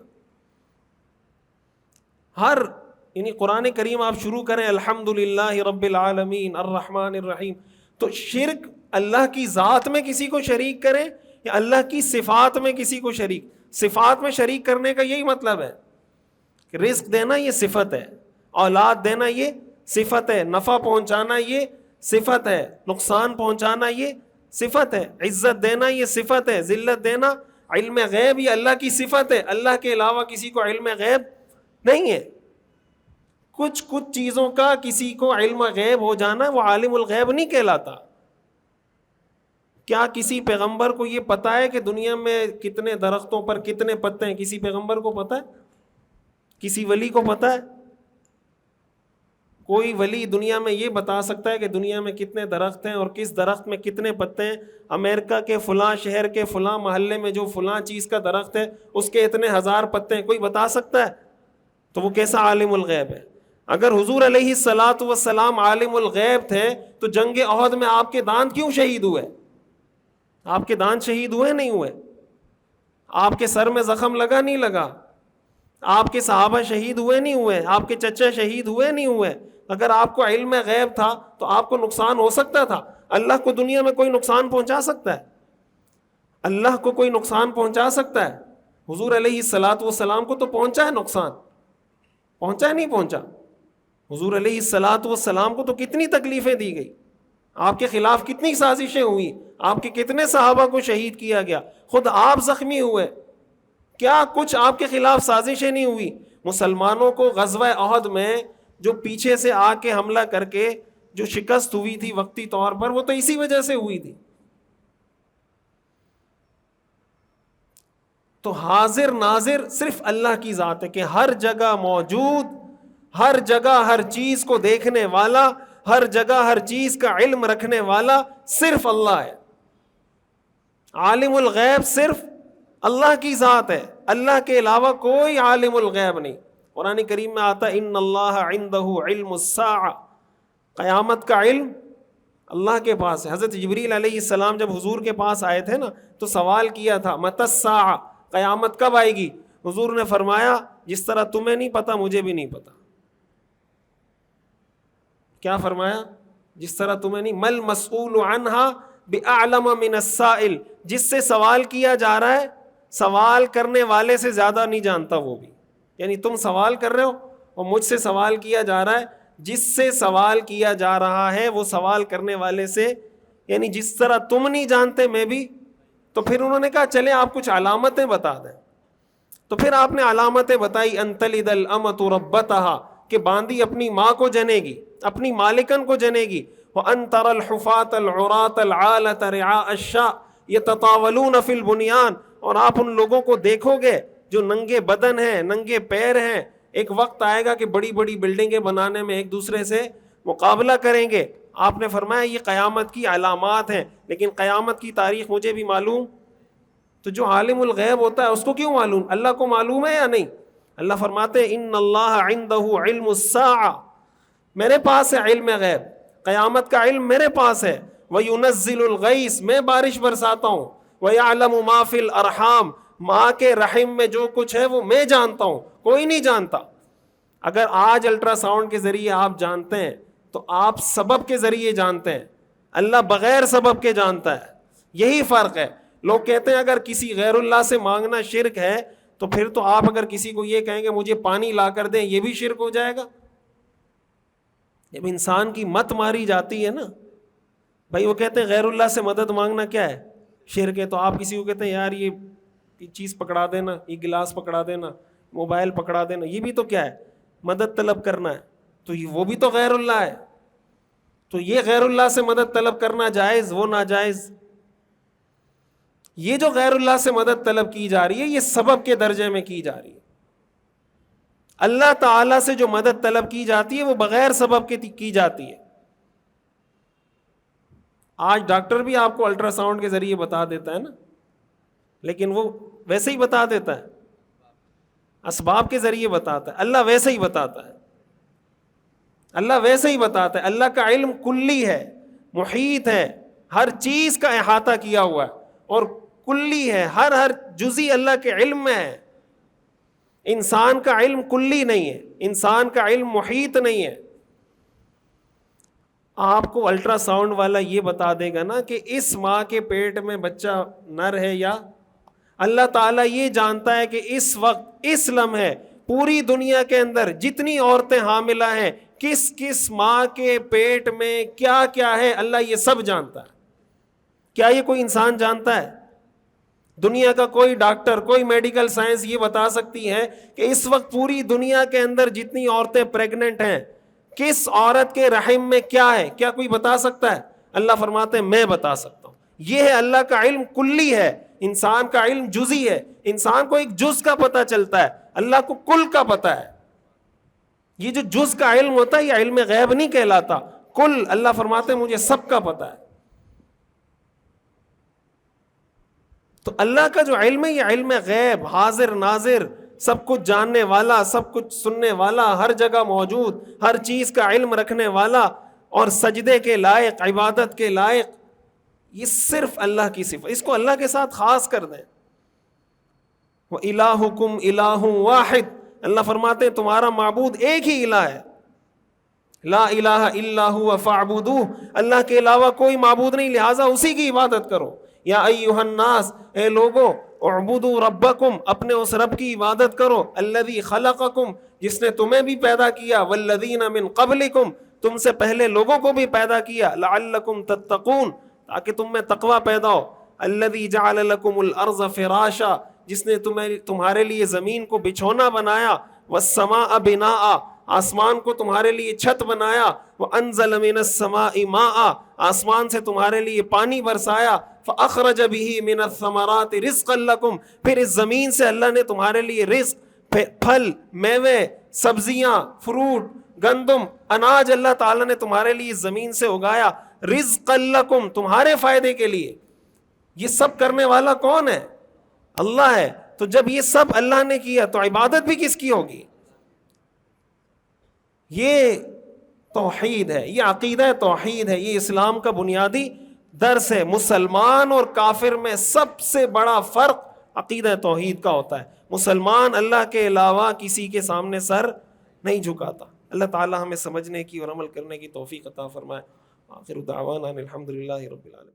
یعنی قرآن کریم آپ شروع کریں الحمدللہ رب العالمین الرحمن الرحیم, تو شرک اللہ کی ذات میں کسی کو شریک کریں یا اللہ کی صفات میں کسی کو شریک. صفات میں شریک کرنے کا یہی مطلب ہے کہ رزق دینا یہ صفت ہے, اولاد دینا یہ صفت ہے, نفع پہنچانا یہ صفت ہے, نقصان پہنچانا یہ صفت ہے, عزت دینا یہ صفت ہے, ذلت دینا, علم غیب یہ اللہ کی صفت ہے. اللہ کے علاوہ کسی کو علم غیب نہیں ہے. کچھ چیزوں کا کسی کو علم غیب ہو جانا وہ عالم الغیب نہیں کہلاتا. کیا کسی پیغمبر کو یہ پتا ہے کہ دنیا میں کتنے درختوں پر کتنے پتے ہیں؟ کسی پیغمبر کو پتا ہے؟ کسی ولی کو پتا ہے؟ کوئی ولی دنیا میں یہ بتا سکتا ہے کہ دنیا میں کتنے درخت ہیں اور کس درخت میں کتنے پتے ہیں؟ امریکہ کے فلاں شہر کے فلاں محلے میں جو فلاں چیز کا درخت ہے اس کے اتنے ہزار پتے ہیں, کوئی بتا سکتا ہے؟ تو وہ کیسا عالم الغیب ہے؟ اگر حضور علیہ الصلاۃ والسلام عالم الغیب تھے تو جنگ احد میں آپ کے دانت کیوں شہید ہوئے؟ آپ کے دانت شہید ہوئے نہیں ہوئے؟ آپ کے سر میں زخم لگا نہیں لگا؟ آپ کے صحابہ شہید ہوئے نہیں ہوئے؟ آپ کے چچا شہید ہوئے نہیں ہوئے؟ اگر آپ کو علم غیب تھا تو آپ کو نقصان ہو سکتا تھا. اللہ کو دنیا میں کوئی نقصان پہنچا سکتا ہے؟ اللہ کو کوئی نقصان پہنچا سکتا ہے؟ حضور علیہ الصلاۃ والسلام کو تو پہنچا ہے نقصان, پہنچا ہے نہیں پہنچا؟ حضور علیہ الصلاۃ والسلام کو تو کتنی تکلیفیں دی گئی, آپ کے خلاف کتنی سازشیں ہوئی, آپ کے کتنے صحابہ کو شہید کیا گیا, خود آپ زخمی ہوئے, کیا کچھ آپ کے خلاف سازشیں نہیں ہوئی؟ مسلمانوں کو غزوہ احد میں جو پیچھے سے آ کے حملہ کر کے جو شکست ہوئی تھی وقتی طور پر, وہ تو اسی وجہ سے ہوئی تھی. تو حاضر ناظر صرف اللہ کی ذات ہے کہ ہر جگہ موجود, ہر جگہ ہر چیز کو دیکھنے والا, ہر جگہ ہر چیز کا علم رکھنے والا صرف اللہ ہے. عالم الغیب صرف اللہ کی ذات ہے, اللہ کے علاوہ کوئی عالم الغیب نہیں. قرآن کریم میں آتا ہے ان اللہ عندہ علم الساعہ, قیامت کا علم اللہ کے پاس ہے. حضرت جبریل علیہ السلام جب حضور کے پاس آئے تھے نا تو سوال کیا تھا متی الساعہ, قیامت کب آئے گی؟ حضور نے فرمایا جس طرح تمہیں نہیں پتا مجھے بھی نہیں پتا. کیا فرمایا؟ جس طرح تمہیں نہیں, مل مسئول عنہا بأعلم من السائل, جس سے سوال کیا جا رہا ہے سوال کرنے والے سے زیادہ نہیں جانتا وہ بھی. یعنی تم سوال کر رہے ہو اور مجھ سے سوال کیا جا رہا ہے, جس سے سوال کیا جا رہا ہے وہ سوال کرنے والے سے, یعنی جس طرح تم نہیں جانتے میں بھی. تو پھر انہوں نے کہا چلیں آپ کچھ علامتیں بتا دیں. تو پھر آپ نے علامتیں بتائی, ان تلد الامۃ ربتہا, کہ باندی اپنی ماں کو جنے گی, اپنی مالکن کو جنے گی. وان ترى الحفاة العراة العالة رعاء الشاء يتطاولون في البنيان, اور آپ ان لوگوں کو دیکھو گے جو ننگے بدن ہیں, ننگے پیر ہیں. ایک وقت آئے گا کہ بڑی بڑی بلڈنگیں بنانے میں ایک دوسرے سے مقابلہ کریں گے. آپ نے فرمایا یہ قیامت کی علامات ہیں, لیکن قیامت کی تاریخ مجھے بھی معلوم. تو جو عالم الغیب ہوتا ہے اس کو کیوں معلوم؟ اللہ کو معلوم ہے یا نہیں؟ اللہ فرماتے ہیں ان اللہ عندہ علم الساعہ, میرے پاس ہے علم غیب, قیامت کا علم میرے پاس ہے. وَيُنَزِّلُ الْغَيْثَ, میں بارش برساتا ہوں. وَيَعْلَمُ مَا فِي الْأَرْحَامِ، ماں کے رحم میں جو کچھ ہے وہ میں جانتا ہوں، کوئی نہیں جانتا. اگر آج الٹرا ساؤنڈ کے ذریعے آپ جانتے ہیں تو آپ سبب کے ذریعے جانتے ہیں، اللہ بغیر سبب کے جانتا ہے. یہی فرق ہے. لوگ کہتے ہیں اگر کسی غیر اللہ سے مانگنا شرک ہے تو پھر تو آپ اگر کسی کو یہ کہیں گے مجھے پانی لا کر دیں، یہ بھی شرک ہو جائے گا. جب انسان کی مت ماری جاتی ہے نا بھائی، وہ کہتے ہیں غیر اللہ سے مدد مانگنا کیا ہے؟ شرک ہے. تو آپ کسی کو کہتے ہیں یار یہ چیز پکڑا دینا، یہ گلاس پکڑا دینا، موبائل پکڑا دینا، یہ بھی تو کیا ہے؟ مدد طلب کرنا ہے. تو وہ بھی تو غیر اللہ ہے. تو یہ غیر اللہ سے مدد طلب کرنا جائز، وہ ناجائز. یہ جو غیر اللہ سے مدد طلب کی جا رہی ہے یہ سبب کے درجے میں کی جا رہی ہے. اللہ تعالیٰ سے جو مدد طلب کی جاتی ہے وہ بغیر سبب کے کی جاتی ہے. آج ڈاکٹر بھی آپ کو الٹرا ساؤنڈ کے ذریعے بتا دیتا ہے نا، لیکن وہ ویسے ہی بتا دیتا ہے، اسباب کے ذریعے بتاتا ہے. اللہ ویسے ہی بتاتا ہے، اللہ ویسے ہی بتاتا ہے. اللہ کا علم کلی ہے، محیط ہے، ہر چیز کا احاطہ کیا ہوا ہے اور کلی ہے، ہر جزی اللہ کے علم میں ہے. انسان کا علم کلی نہیں ہے، انسان کا علم محیط نہیں ہے. آپ کو الٹرا ساؤنڈ والا یہ بتا دے گا نا کہ اس ماں کے پیٹ میں بچہ نر ہے یا، اللہ تعالیٰ یہ جانتا ہے کہ اس وقت اس لمحے پوری دنیا کے اندر جتنی عورتیں حاملہ ہیں کس کس ماں کے پیٹ میں کیا کیا ہے، اللہ یہ سب جانتا ہے. کیا یہ کوئی انسان جانتا ہے؟ دنیا کا کوئی ڈاکٹر، کوئی میڈیکل سائنس یہ بتا سکتی ہے کہ اس وقت پوری دنیا کے اندر جتنی عورتیں پریگننٹ ہیں کس عورت کے رحم میں کیا ہے؟ کیا کوئی بتا سکتا ہے؟ اللہ فرماتے ہیں میں بتا سکتا ہوں. یہ ہے اللہ کا علم کلی ہے، انسان کا علم جزئی ہے. انسان کو ایک جز کا پتہ چلتا ہے، اللہ کو کل کا پتہ ہے. یہ جو جز کا علم ہوتا ہے یہ علم غیب نہیں کہلاتا، کل. اللہ فرماتے ہیں مجھے سب کا پتہ ہے. تو اللہ کا جو علم ہے یہ علم غیب، حاضر ناظر، سب کچھ جاننے والا، سب کچھ سننے والا، ہر جگہ موجود، ہر چیز کا علم رکھنے والا اور سجدے کے لائق، عبادت کے لائق. یہ صرف اللہ کی صفت، اس کو اللہ کے ساتھ خاص کر دیں. وَإِلَٰهُكُمْ إِلَٰهٌ وَاحِدٌ، اللہ فرماتے ہیں تمہارا معبود ایک ہی الہ ہے. لا الہ الا هو فاعبدوہ، اللہ کے علاوہ کوئی معبود نہیں لہٰذا اسی کی عبادت کرو. یا ایھا الناس، اے لوگو، اعبدوا ربکم، اپنے اس رب کی عبادت کرو، الذی خلقکم، جس نے تمہیں بھی پیدا کیا، والذین من قبلکم، تم سے پہلے لوگوں کو بھی پیدا کیا، لعلکم تتقون، تاکہ تم میں تقوی پیدا ہو. الذی جعل لکم الارض فراشا، جس نے تمہارے لیے زمین کو بچھونا بنایا، والسماء بناء، آسمان کو تمہارے لیے چھت بنایا، وَأَنزَلَ مِنَ السَّمَاءِ مَاءً، آسمان سے تمہارے لیے پانی برسایا، فَأَخْرَجَ بِهِ مِنَ الثَّمَرَاتِ رِزْقًا لَكُمْ، پھر اس زمین سے اللہ نے تمہارے لیے رزق، پھل، میوے، سبزیاں، فروٹ، گندم، اناج اللہ تعالیٰ نے تمہارے لیے زمین سے اگایا، رِزْقًا لَكُمْ، تمہارے فائدے کے لیے. یہ سب کرنے والا کون ہے؟ اللہ ہے. تو جب یہ سب اللہ نے کیا تو عبادت بھی کس کی ہوگی؟ یہ توحید ہے، یہ عقیدہ توحید ہے، یہ اسلام کا بنیادی درس ہے. مسلمان اور کافر میں سب سے بڑا فرق عقیدہ توحید کا ہوتا ہے. مسلمان اللہ کے علاوہ کسی کے سامنے سر نہیں جھکاتا. اللہ تعالی ہمیں سمجھنے کی اور عمل کرنے کی توفیق عطا فرمائے. آخر دعوانا الحمدللہ رب العالمین.